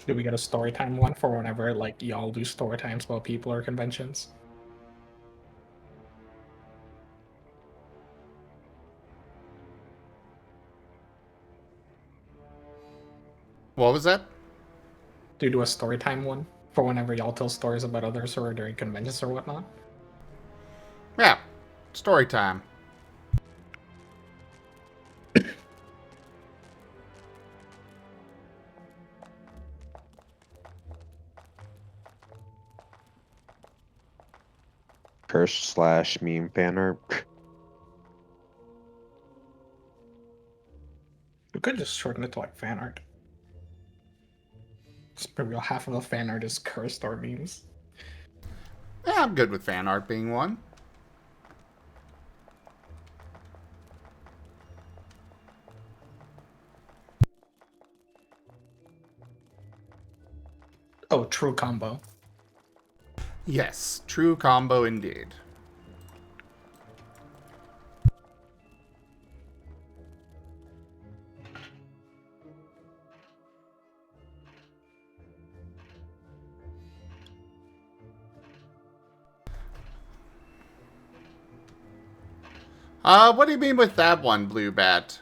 Do we get a story time one for whenever like y'all do story times while people are conventions? What was that? Do you do a story time one for whenever y'all tell stories about others or during conventions or whatnot? Yeah. Story time. Curse/meme fan art. We could just shorten it to like fan art. It's pretty real. Half of the fan art is cursed or memes. Yeah, I'm good with fan art being one. Oh, true combo. Yes, true combo indeed. What do you mean with that one, Blue Bat?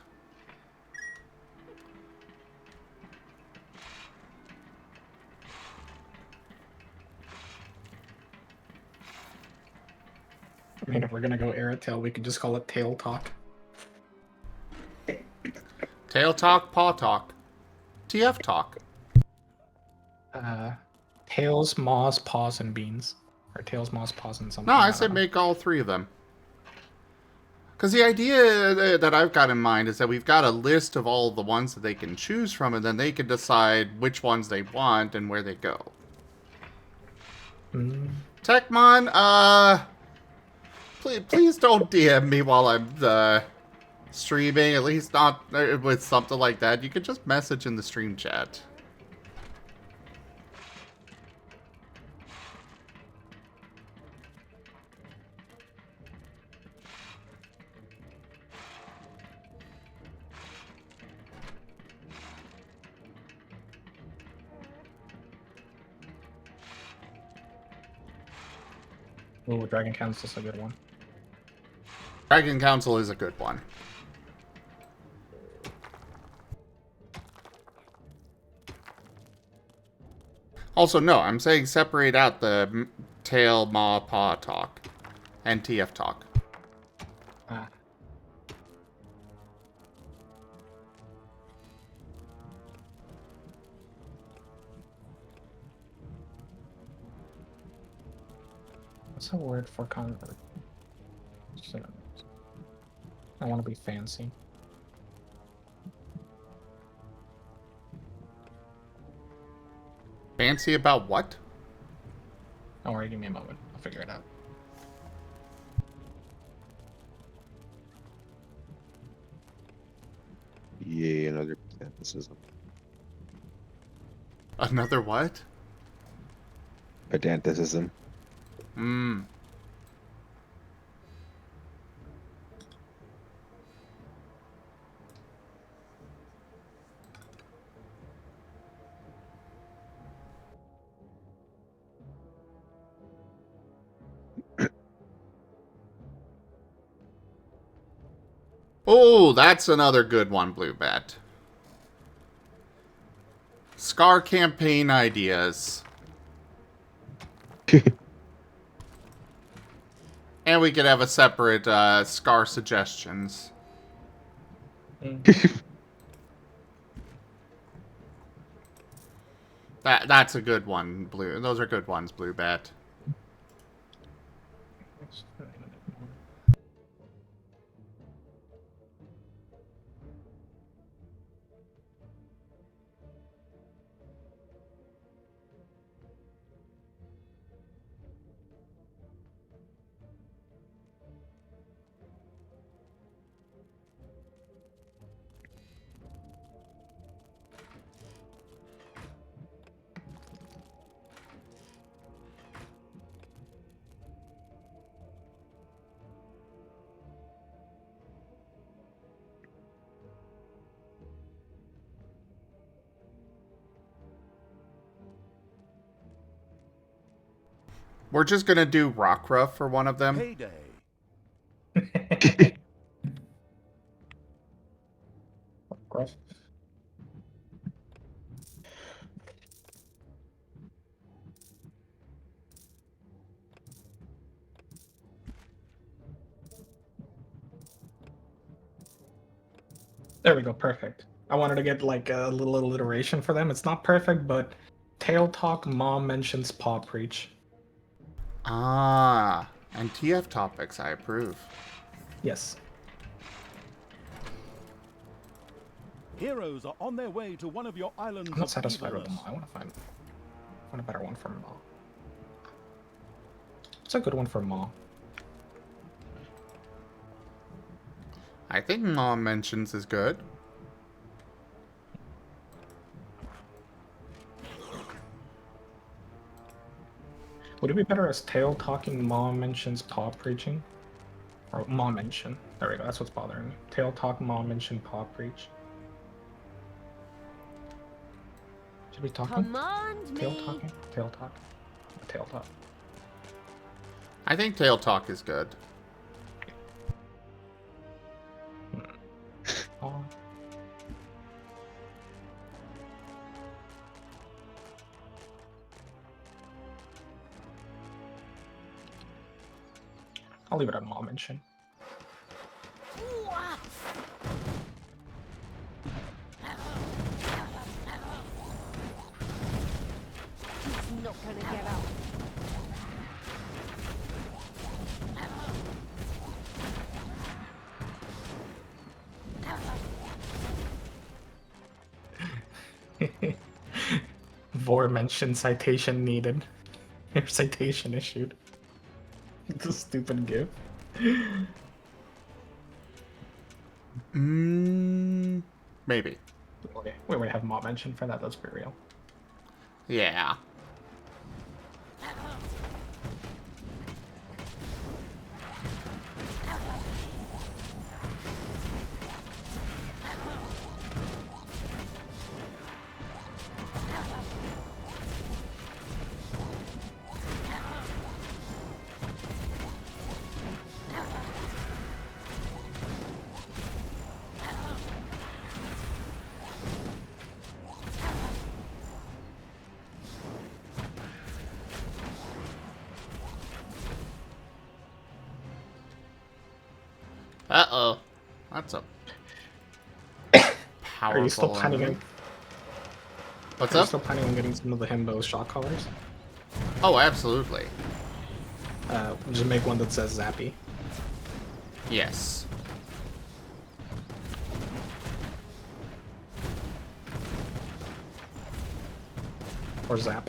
I mean, if we're gonna go Airtail, we could just call it Tail Talk. Tail talk, paw talk. TF talk. Tails, Maws, Paws, and Beans. Or Tails, Maws, Paws, and something. No, I don't said know. make all three of them. Because the idea that I've got in mind is that we've got a list of all the ones that they can choose from, and then they can decide which ones they want and where they go. Mm. Techmon, please don't DM me while I'm streaming, at least not with something like that. You can just message in the stream chat. Oh, Dragon Council's a good one. Dragon Council is a good one. Also, no, I'm saying separate out the tail, maw, paw talk. And TF talk. Ah. What's a word for convert? I want to be fancy. Fancy about what? Don't worry, give me a moment. I'll figure it out. Yay, another pedanticism. Another what? Pedanticism. Hmm. Oh, that's another good one, Blue Bet. Scar campaign ideas. And we could have a separate Scar suggestions. That's a good one, Blue. Those are good ones, Blue Bet. We're just gonna do Rockruff for one of them. Payday. Gross. There we go, perfect. I wanted to get like a little alliteration for them. It's not perfect, but tail talk, mom mentions paw preach. Ah, and TF topics, I approve. Yes. Heroes are on their way to one of your islands I'm not of satisfied with evilness. them. I want to find a better one for Ma. It's a good one for Ma. I think Mom mentions is good. Would it be better as tail talking, mom mentions paw preaching? Or mom mention. There we go, that's what's bothering me. Tail talk, mom mention, paw preach. Should we talk? Command Tail me. talking? Tail talk? Tail talk. I think tail talk is good. Paw. I'll leave it at mom mention. He's not gonna get up. Vor mentioned citation needed. Or citation issued. It's a stupid gift. Maybe. We would have mom mention for that, let's be real. Yeah. Uh-oh. That's a Are you still powerful planning enemy. on? What's Are you up? still planning on getting some of the himbo shock collars? Oh, absolutely. Just make one that says Zappy. Yes. Or Zap.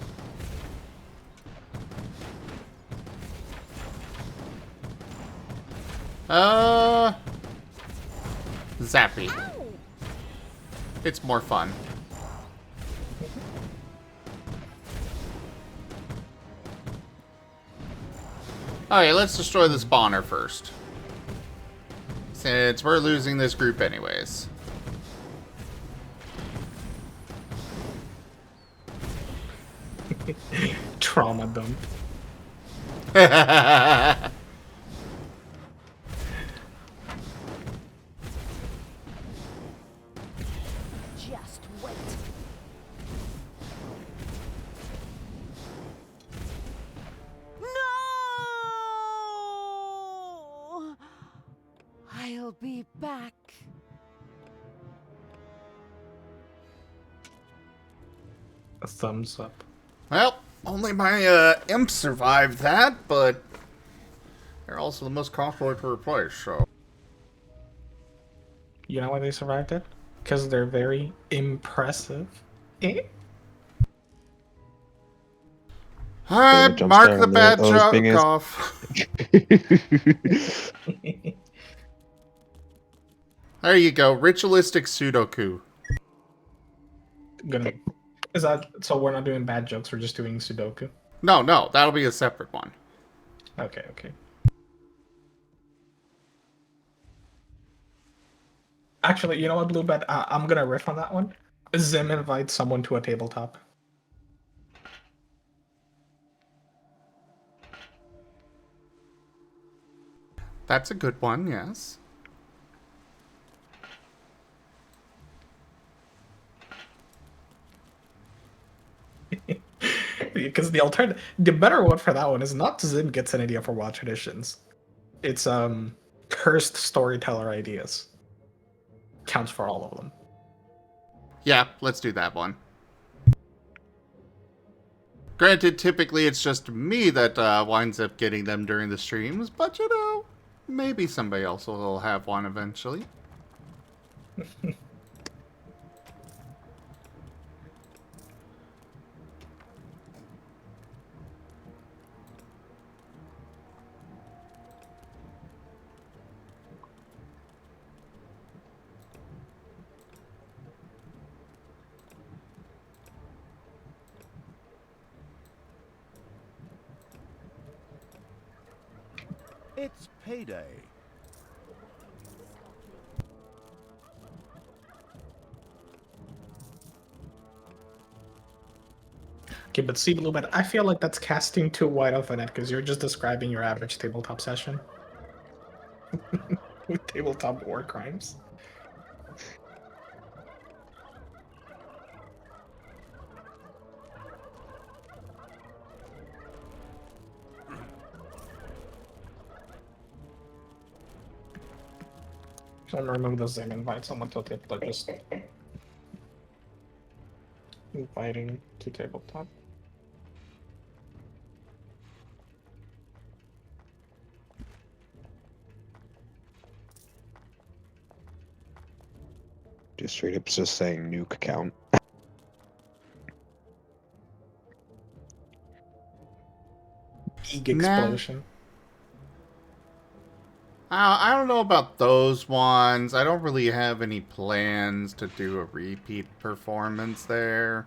Zappy. It's more fun. Okay, let's destroy the spawner first. Since we're losing this group anyways. Trauma dump. Just wait. No! I'll be back. A thumbs up. Well, only my imp survived that, but they're also the most costly to replace, so. You know why they survived it? Because they're very impressive. Eh? Alright, jump mark scare the on bad oh, this thing joke is- off. There you go, ritualistic Sudoku. Gonna. Is that so? We're not doing bad jokes. We're just doing Sudoku. No, that'll be a separate one. Okay. Okay. Actually, you know what, Bluebet? I'm gonna riff on that one. Zim invites someone to a tabletop. That's a good one, yes. Because the better one for that one is not Zim gets an idea for WoW traditions. It's cursed storyteller ideas. Counts for all of them. Yeah, let's do that one. Granted, typically it's just me that winds up getting them during the streams, but you know, maybe somebody else will have one eventually. It's payday. Okay, but see, Bluebet, I feel like that's casting too wide of a net because you're just describing your average tabletop session. With tabletop war crimes. So I'm gonna remove the Zim invite someone to tabletop. Just inviting to tabletop. Just straight up just saying nuke account. Eeg explosion. I don't know about those ones. I don't really have any plans to do a repeat performance there.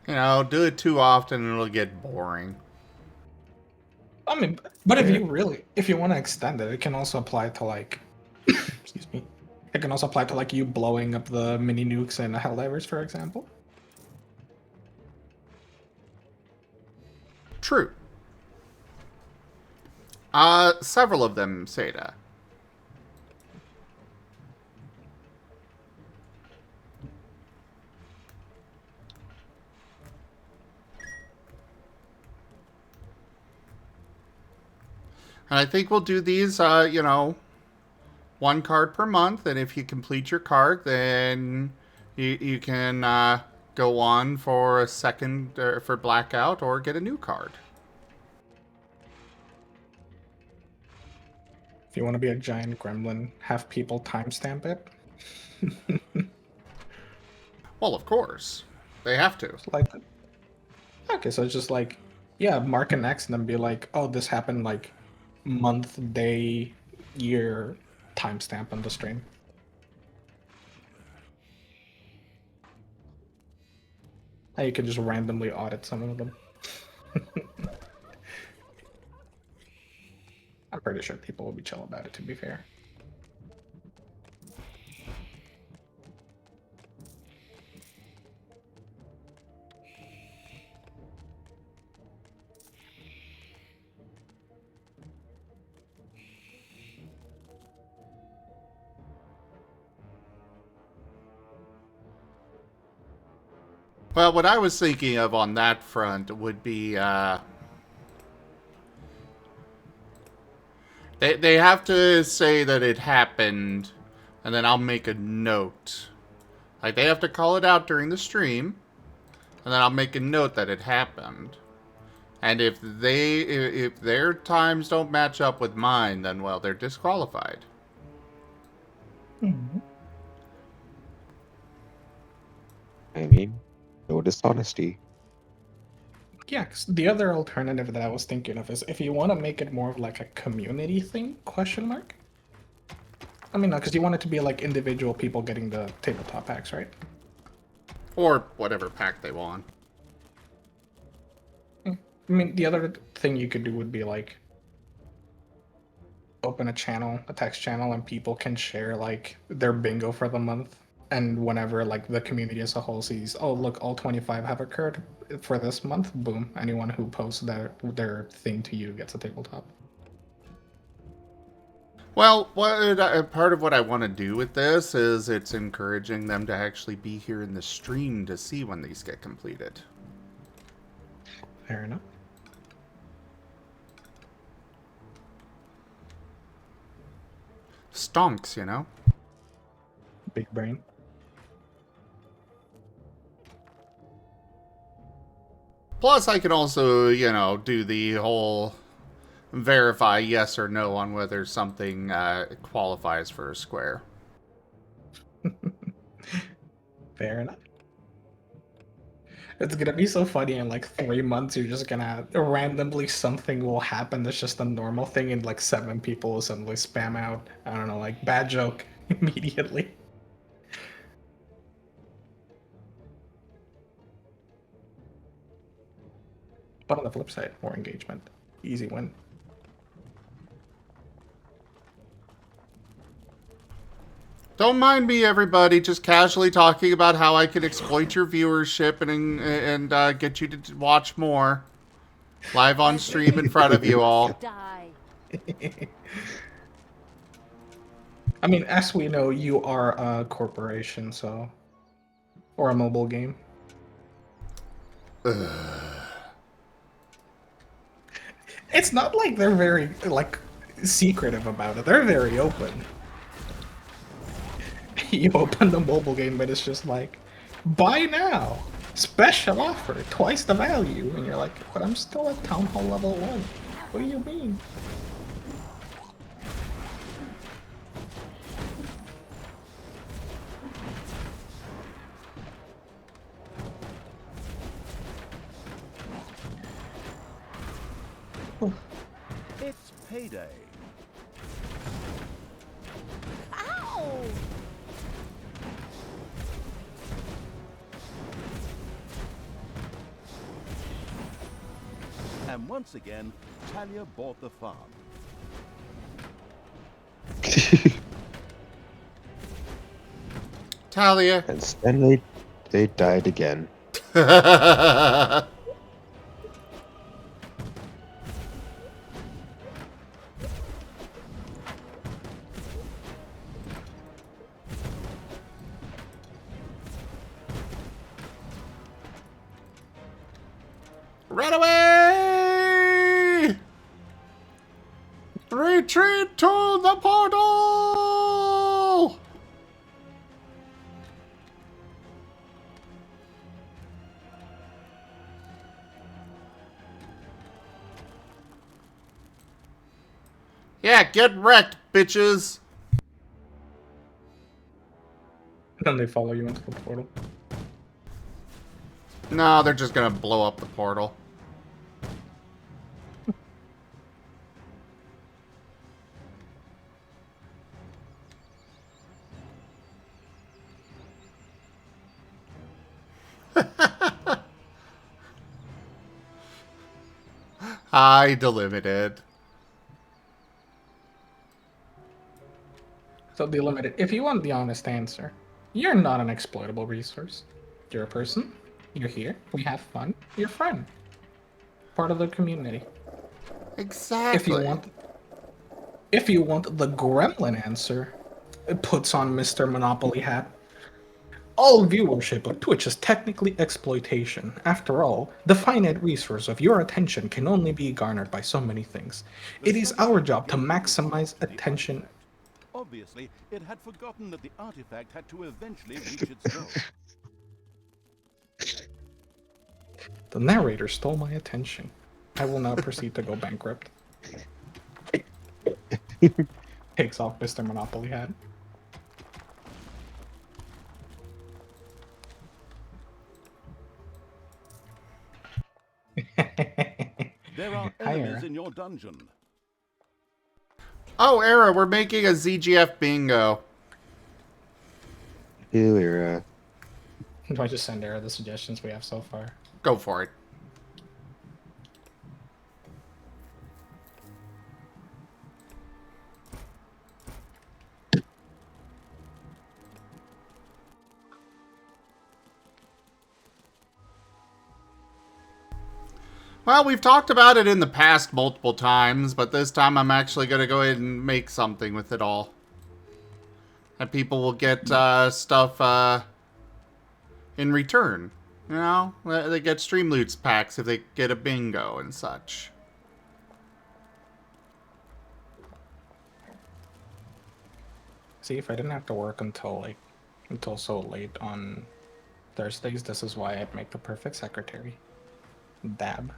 You know, do it too often and it'll get boring. I mean, but if you want to extend it, it can also apply to like, excuse me, it can also apply to like you blowing up the mini nukes in Helldivers, for example. True. Several of them say that. And I think we'll do these, you know, 1 card per month. And if you complete your card, then you can go on for a second for Blackout or get a new card. If you want to be a giant gremlin, have people timestamp it. Well, of course. They have to. Like, okay, so it's just like, yeah, mark an X and then be like, oh, this happened like month, day, year, timestamp on the stream. And you can just randomly audit some of them. I'm pretty sure people will be chill about it, to be fair. Well, what I was thinking of on that front would be, they have to say that it happened, and then I'll make a note. Like, they have to call it out during the stream, and then I'll make a note that it happened. And if their times don't match up with mine, then, well, they're disqualified. Mm-hmm. I mean, no dishonesty. Yeah, 'cause the other alternative that I was thinking of is if you want to make it more of like a community thing, question mark? I mean, no, because you want it to be like individual people getting the tabletop packs, right? Or whatever pack they want. I mean, the other thing you could do would be like open a channel, a text channel, and people can share like their bingo for the month. And whenever like the community as a whole sees, oh look, all 25 have occurred for this month, boom, anyone who posts their thing to you gets a tabletop. Well, part of what I want to do with this is it's encouraging them to actually be here in the stream to see when these get completed. Fair enough. Stonks, you know? Big brain. Plus, I can also, you know, do the whole verify yes or no on whether something qualifies for a square. Fair enough. It's gonna be so funny in like 3 months. You're just gonna randomly something will happen that's just a normal thing, and like 7 people will suddenly spam out, I don't know, like bad joke immediately. But on the flip side, more engagement, easy win. Don't mind me, everybody. Just casually talking about how I can exploit your viewership and get you to watch more live on stream in front of you all. Die. I mean, as we know, you are a corporation, so, or a mobile game. It's not like they're very like secretive about it. They're very open. You open the mobile game, but it's just like, buy now, special offer, twice the value, and you're like, but I'm still at Town Hall level 1. What do you mean? It's payday. Ow! And once again, Talia bought the farm. Talia. And then they died again. Run away! Retreat to the portal! Yeah, get wrecked, bitches! Then they follow you into the portal. No, they're just gonna blow up the portal. Hi, delimited. So delimited, if you want the honest answer, you're not an exploitable resource. You're a person. You're here. We have fun. You're a friend. Part of the community. Exactly. If you want the gremlin answer, it puts on Mr. Monopoly hat. All viewership of Twitch is technically exploitation. After all, the finite resource of your attention can only be garnered by so many things. It is our job to maximize attention. Obviously, it had forgotten that the artifact had to eventually reach its goal. The narrator stole my attention. I will now proceed to go bankrupt. Takes off Mr. Monopoly hat. There are enemies in your dungeon. Oh, Era, we're making a ZGF bingo. Era. Do I just send Era the suggestions we have so far? Go for it. Well, we've talked about it in the past multiple times, but this time I'm actually going to go ahead and make something with it all. And people will get stuff in return. You know, they get stream loots packs if they get a bingo and such. See, if I didn't have to work until so late on Thursdays, this is why I'd make the perfect secretary. Dab.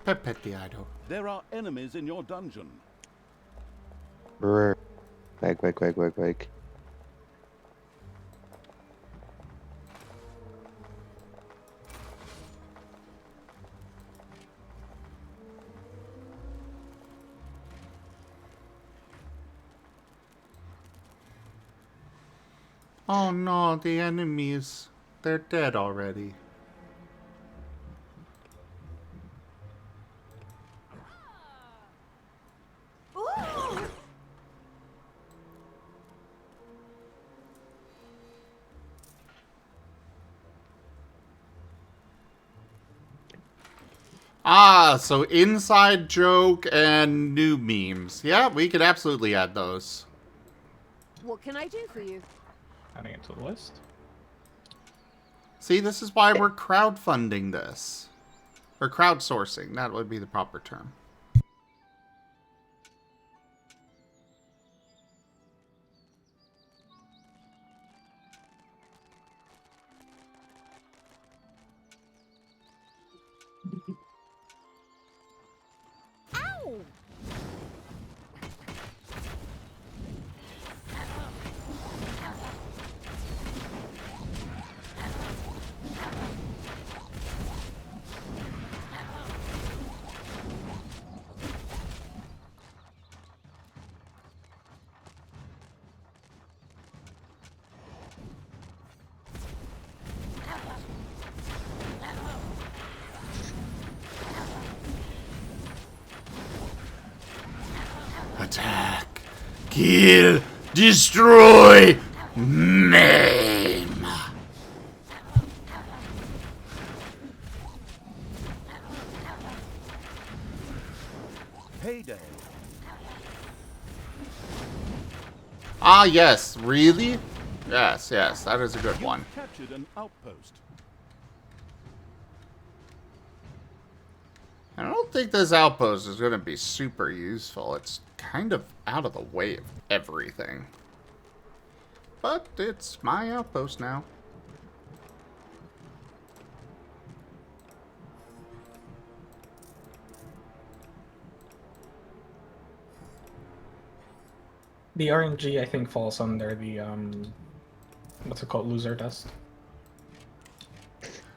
Pepetiado. There are enemies in your dungeon. Brr. Wag. Oh no, the enemies. They're dead already. Ah, so inside joke and new memes. Yeah, we could absolutely add those. What can I do for you? Adding it to the list. See, this is why we're crowdfunding this. Or crowdsourcing, that would be the proper term. Ow! Attack. Kill. Destroy. Maim. Payday. Ah, yes. Really? Yes, yes. That is a good one. Captured an outpost. I don't think this outpost is going to be super useful. It's kind of out of the way of everything. But it's my outpost now. The RNG, I think, falls under the, what's it called? Loser dust.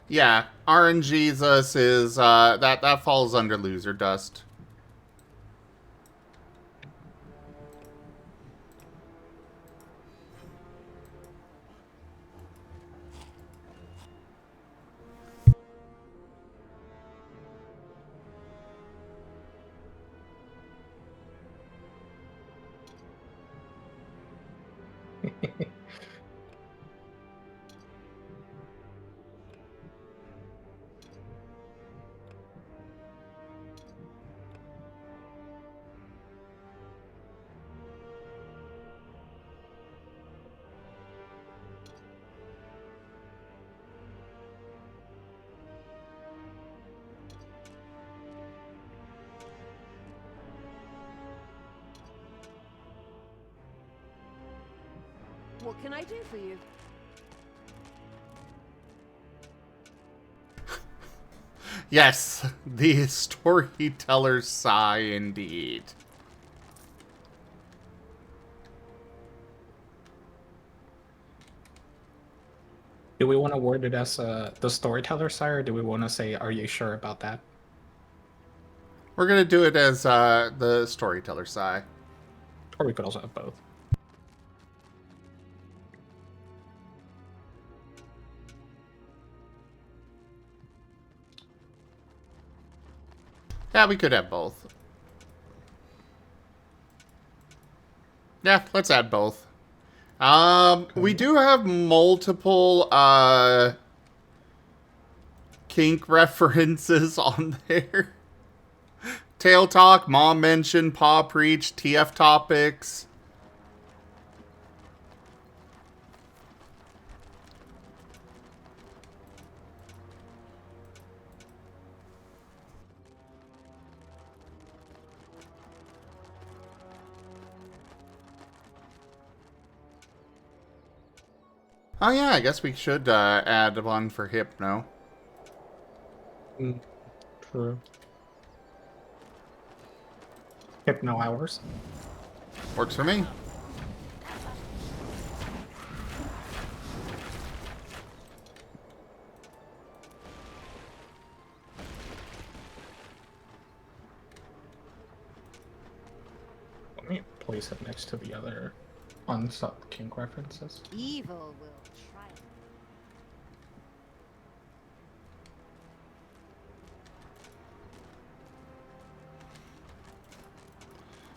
Yeah, RNGesus is, that falls under loser dust. What can I do for you? Yes, the storyteller's sigh indeed. Do we want to word it as the storyteller sigh, or do we want to say, are you sure about that? We're gonna do it as the storyteller sigh. Or we could also have both. Yeah, we could have both. Yeah, let's add both. We do have multiple kink references on there. Tail Talk, Mom Mention, Paw Preach, TF Topics. Oh yeah, I guess we should add one for Hypno. True. Hypno hours. Works for me. Let me place it next to the other unsub kink references. Evil will triumph.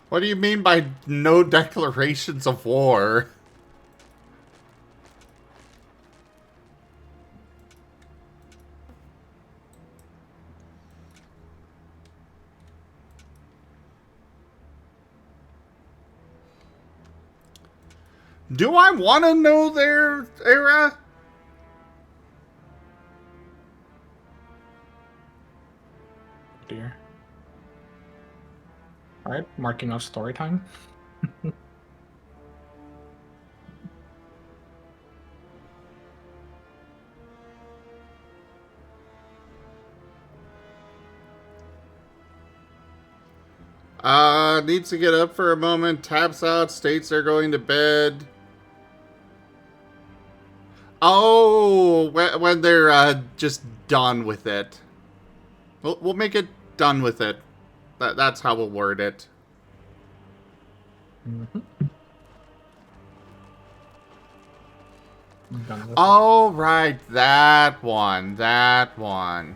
What do you mean by no declarations of war? Do I want to know their era? Dear. Alright, marking off story time. Needs to get up for a moment, taps out, states they're going to bed. Oh, when they're just done with it. We'll make it done with it. That's how we'll word it. Oh, right, that one, that one.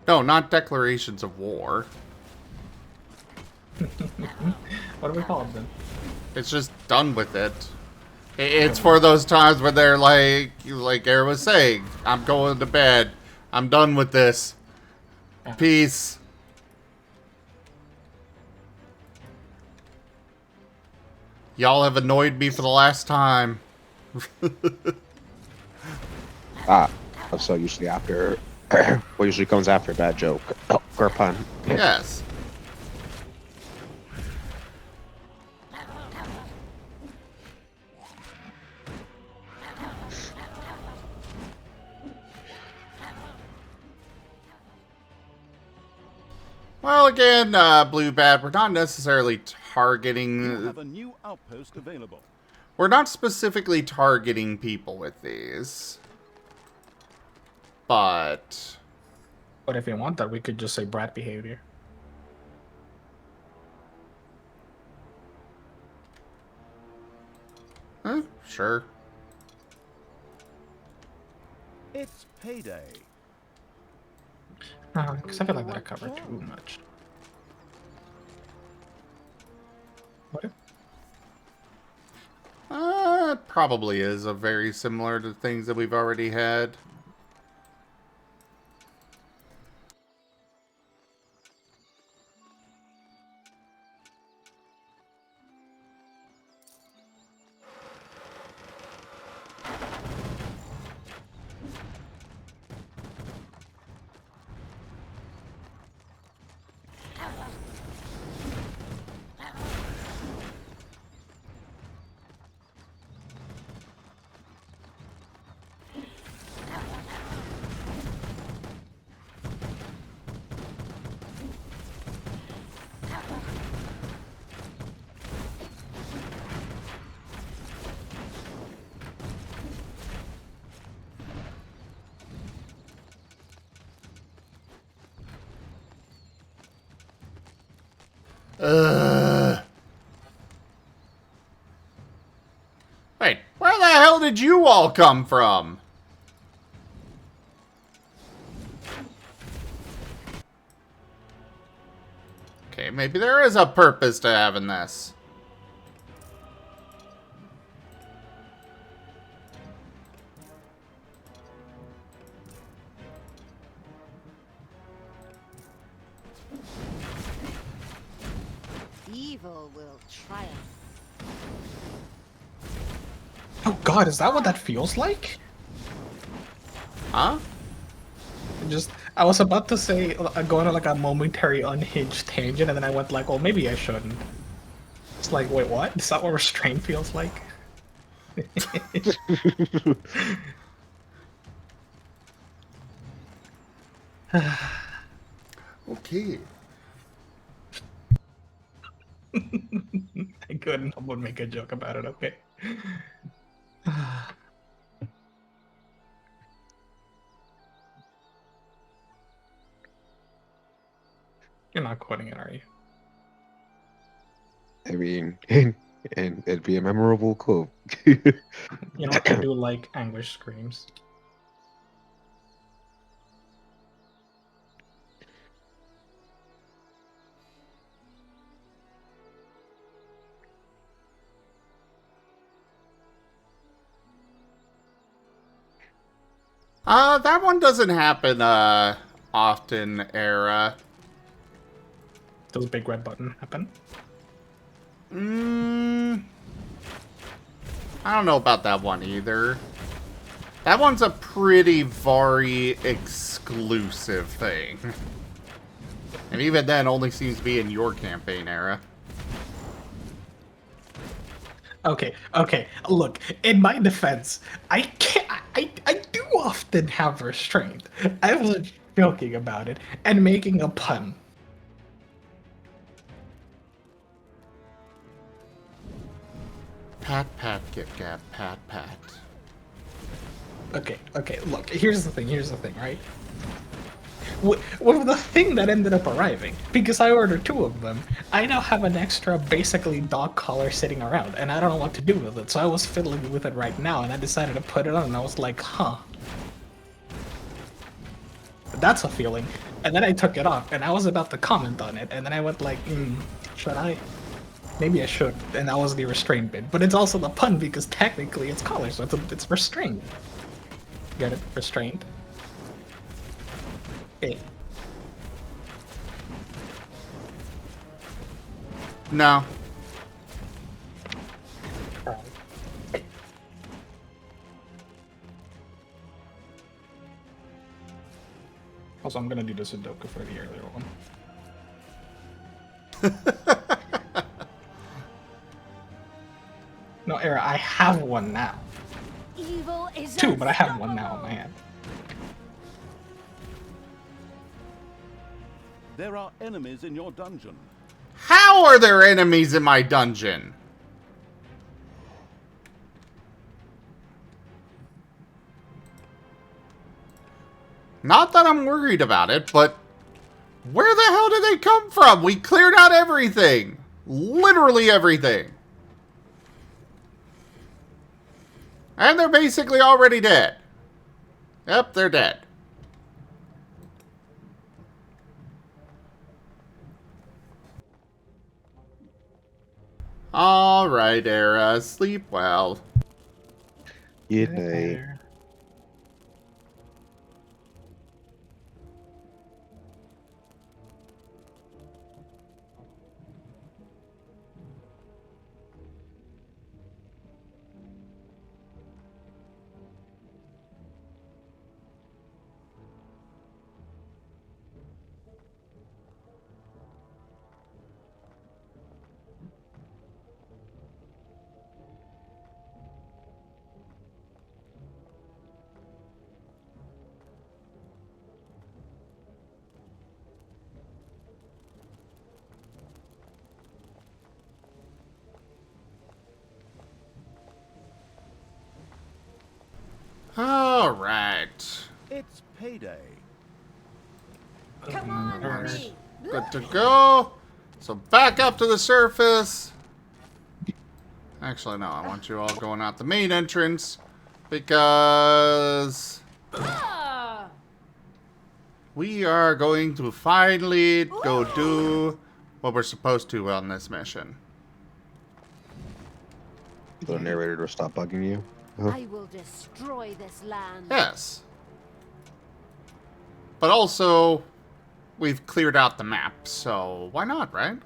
No, not declarations of war. What do we call it then? It's just done with it. It's for those times where they're like Era was saying, I'm going to bed. I'm done with this. Peace. Y'all have annoyed me for the last time. So usually after, what usually comes after a bad joke or pun? Yes. Well, again, Blue Bat, we're not necessarily You targeting... have a new outpost available. We're not specifically targeting people with these. But... But if you want that, we could just say brat behavior. Sure. It's payday. Because I feel like that covered too much. What? It probably is a very similar to things that we've already had. Wait, where the hell did you all come from? Okay, maybe there is a purpose to having this. Evil will triumph. Oh god, is that what that feels like? Huh? I was about to say, go on like a momentary unhinged tangent, and then I went like, well, maybe I shouldn't. It's like, wait, what? Is that what restraint feels like? Okay. I couldn't help but make a joke about it, okay? You're not quoting it, are you? I mean, and it'd be a memorable quote. You know what? I do like anguish screams. That one doesn't happen, often, Era. Does big red button happen? I don't know about that one either. That one's a pretty Furry exclusive thing. And even then, only seems to be in your campaign, Era. Okay, look, in my defense, I do often have restraint. I was joking about it and making a pun. Pat, pat, gip, gap, pat, pat. Okay, look, here's the thing, right? With the thing that ended up arriving, because I ordered 2 of them, I now have an extra, basically, dog collar sitting around, and I don't know what to do with it, so I was fiddling with it right now, and I decided to put it on, and I was like, huh. That's a feeling. And then I took it off, and I was about to comment on it, and then I went like, should I? Maybe I should. And that was the restrained bit. But it's also the pun because technically it's collar, so it's restrained. Get it? Restrained. Hey. No. Also, I'm gonna do the Sudoku for the earlier one. No, Era, I have one now. Evil is 2, but I have one now in my hand. There are enemies in your dungeon. How are there enemies in my dungeon? Not that I'm worried about it, but where the hell did they come from? We cleared out everything. Literally everything. And they're basically already dead. Yep, they're dead. Alright, Era. Sleep well. Good night. Alright. It's payday. Come on, honey. Good to go. So back up to the surface. Actually, no, I want you all going out the main entrance. Because Ah! we are going to finally go do what we're supposed to on this mission. The narrator will stop bugging you. I will destroy this land. Yes. But also, we've cleared out the map, so why not, right?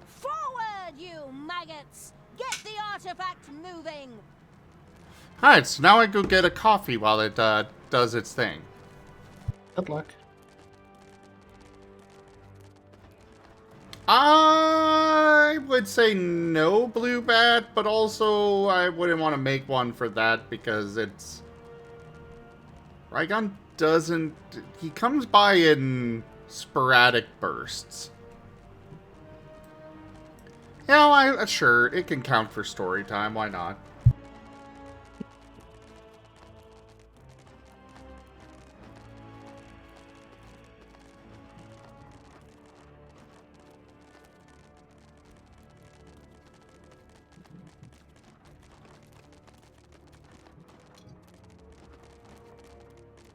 Forward, you maggots! Get the artifact moving! Alright, so now I go get a coffee while it does its thing. Good luck. I would say no blue bat, but also I wouldn't want to make one for that because it's... Raygon doesn't... He comes by in sporadic bursts. You know, sure, it can count for story time, why not?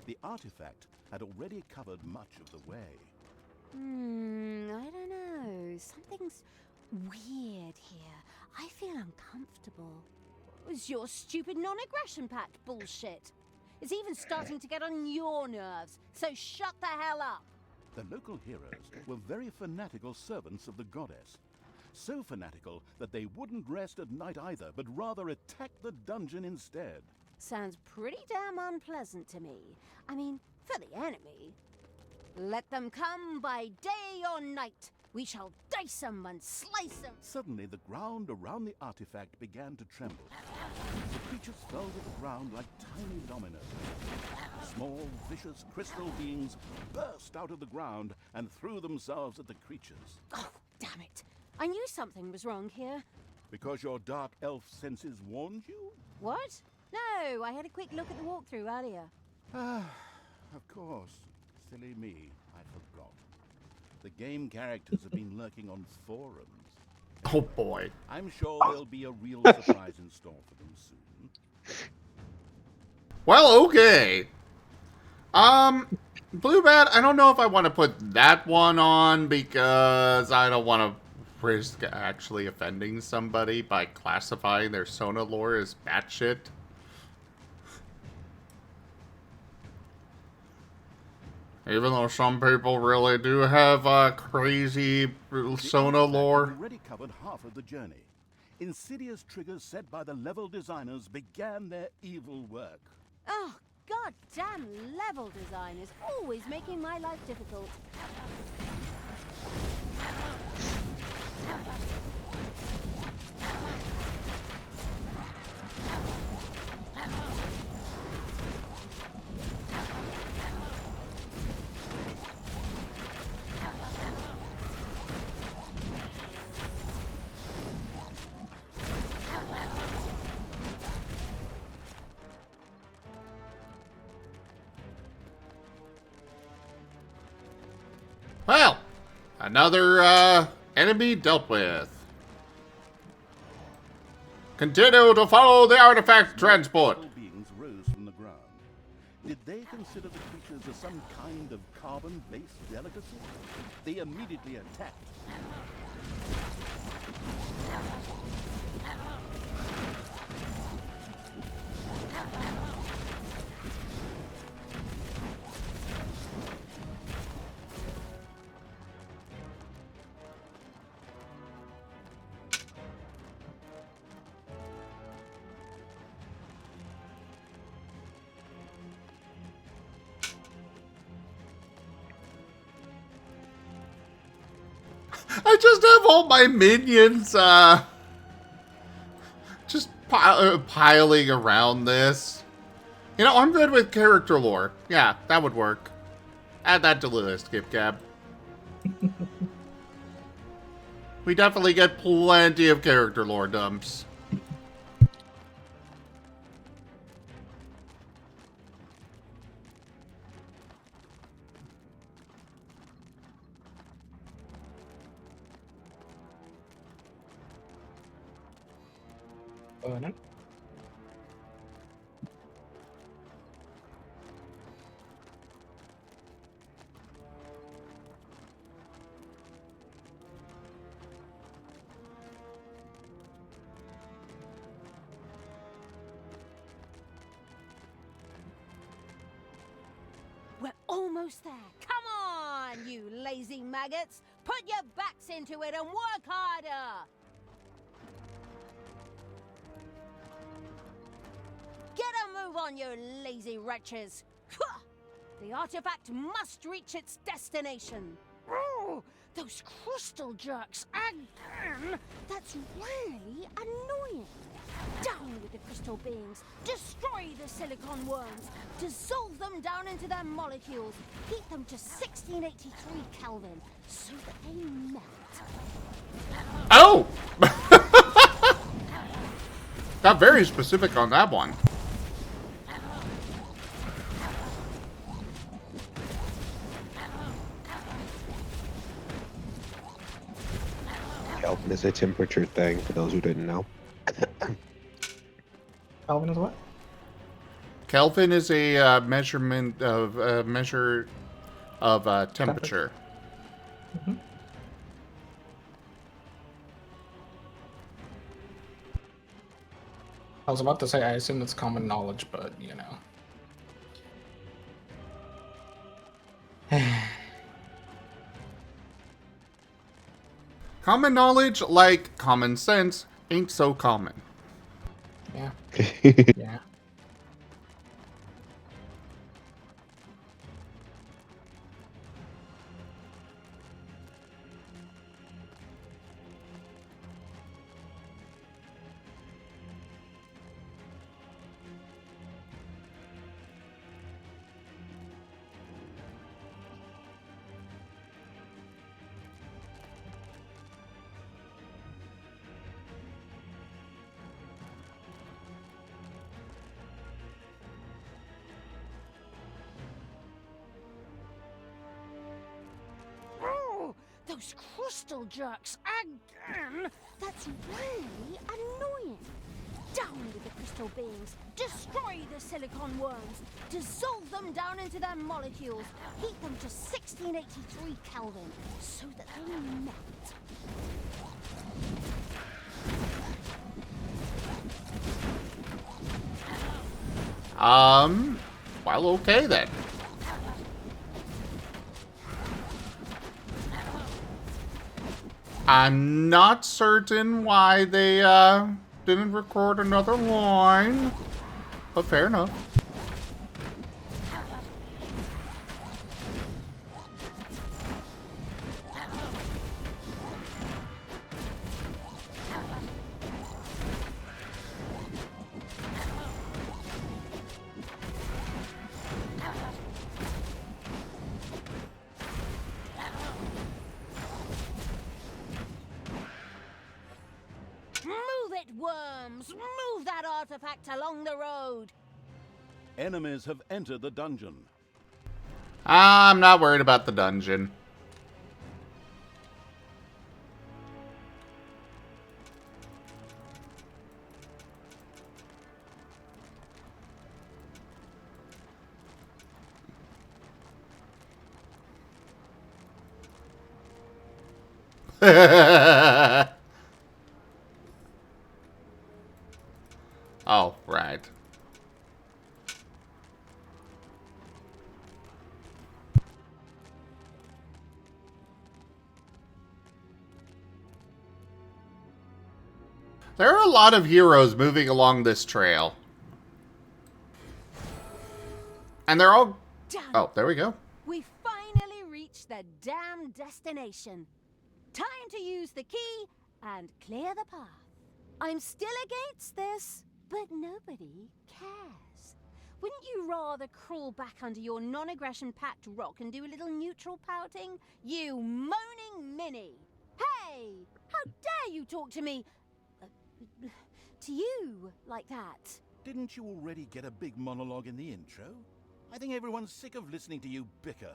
The artifact had already covered much of the way. I don't know. Something's weird here. I feel uncomfortable. It was your stupid non-aggression pact bullshit. It's even starting to get on your nerves, so shut the hell up. The local heroes were very fanatical servants of the goddess. So fanatical that they wouldn't rest at night either, but rather attack the dungeon instead. Sounds pretty damn unpleasant to me. I mean, for the enemy. Let them come by day or night. We shall dice them and slice them. Suddenly, the ground around the artifact began to tremble. The creatures fell to the ground like tiny dominoes. Small, vicious crystal beings burst out of the ground and threw themselves at the creatures. Oh, damn it. I knew something was wrong here. Because your dark elf senses warned you? What? No, I had a quick look at the walkthrough earlier. Ah, of course. Silly me, I forgot. The game characters have been lurking on forums. Oh boy. I'm sure there'll be a real surprise in store for them soon. Well, okay. Blue Bat, I don't know if I want to put that one on because I don't want to risk actually offending somebody by classifying their Sona lore as batshit. Even though some people really do have crazy Sona The lore. artifact had already covered half of the journey. Insidious triggers set by the level designers began their evil work. Oh, goddamn level designers, always making my life difficult. Well, another enemy dealt with. Continue to follow the artifact transport. Small beings rose from the ground. Did they consider the creatures as some kind of carbon-based delicacy? They immediately attacked. I just have all my minions, just piling around this. You know, I'm good with character lore. Yeah, that would work. Add that to the list, Skip Cab. We definitely get plenty of character lore dumps. No. We're almost there. Come on, you lazy maggots. Put your backs into it and work harder. Get a move on, you lazy wretches. The artifact must reach its destination. Oh, those crystal jerks again. That's really annoying. Down with the crystal beings. Destroy the silicon worms. Dissolve them down into their molecules. Heat them to 1683 Kelvin so that they melt. Oh! Got very specific on that one. Kelvin is a temperature thing, for those who didn't know. Calvin is what? Kelvin is a measurement of measure of temperature. Mm-hmm. I was about to say I assume it's common knowledge, but you know. Common knowledge, like common sense, ain't so common. Yeah. Yeah. Those crystal jerks again! That's really annoying. Down with the crystal beings! Destroy the silicon worms! Dissolve them down into their molecules! Heat them to 1683 Kelvin so that they melt! Well, okay then. I'm not certain why they, didn't record another line, but fair enough. Move it, worms! Move that artifact along the road! Enemies have entered the dungeon. I'm not worried about the dungeon. Oh, right. There are a lot of heroes moving along this trail. And they're all... Damn. Oh, there we go. We finally reached the damn destination. Time to use the key and clear the path. I'm still against this, but nobody cares. Wouldn't you rather crawl back under your non-aggression packed rock and do a little neutral pouting? You moaning Minnie! Hey! How dare you talk to me... to you like that? Didn't you already get a big monologue in the intro? I think everyone's sick of listening to you bicker.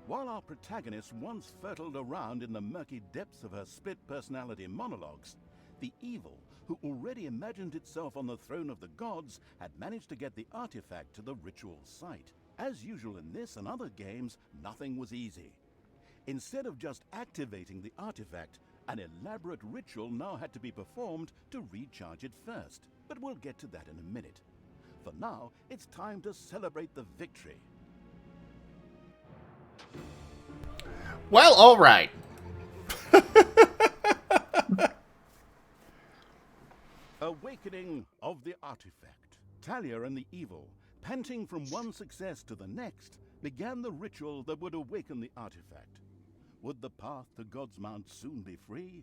While our protagonist once fertled around in the murky depths of her split personality monologues, the evil, who already imagined itself on the throne of the gods, had managed to get the artifact to the ritual site. As usual in this and other games, nothing was easy. Instead of just activating the artifact, an elaborate ritual now had to be performed to recharge it first. But we'll get to that in a minute. For now, it's time to celebrate the victory. Well, alright. Awakening of the artifact. Talia and the evil, panting from one success to the next, began the ritual that would awaken the artifact. Would the path to God's Mount soon be free?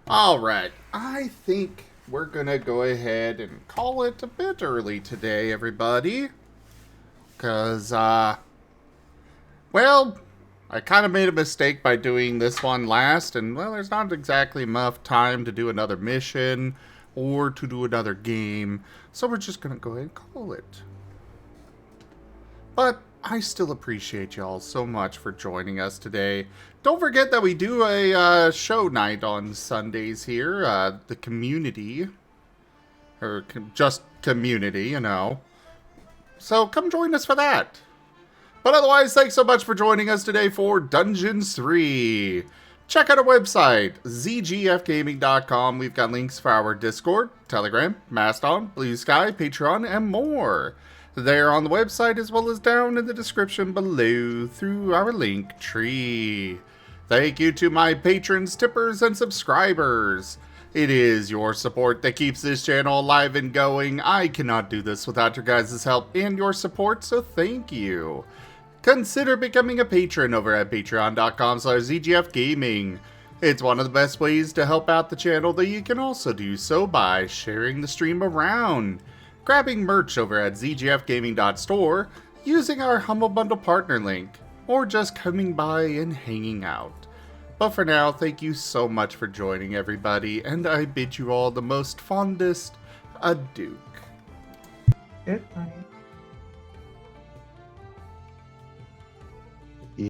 Alright, I think we're gonna go ahead and call it a bit early today, everybody. Because, well, I kind of made a mistake by doing this one last, and, well, there's not exactly enough time to do another mission or to do another game, so we're just gonna go ahead and call it. But I still appreciate y'all so much for joining us today. Don't forget that we do a show night on Sundays here, the community, or just community, you know. So come join us for that. But otherwise, thanks so much for joining us today for Dungeons 3. Check out our website, zgfgaming.com. We've got links for our Discord, Telegram, Mastodon, Blue Sky, Patreon, and more. There on the website, as well as down in the description below through our link tree. Thank you to my patrons, tippers, and subscribers. It is your support that keeps this channel alive and going. I cannot do this without your guys' help and your support, so thank you. Consider becoming a patron over at patreon.com/zgfgaming. It's one of the best ways to help out the channel, though you can also do so by sharing the stream around, grabbing merch over at zgfgaming.store, using our Humble Bundle partner link, or just coming by and hanging out. But for now, thank you so much for joining, everybody, and I bid you all the most fondest adieu. Good night.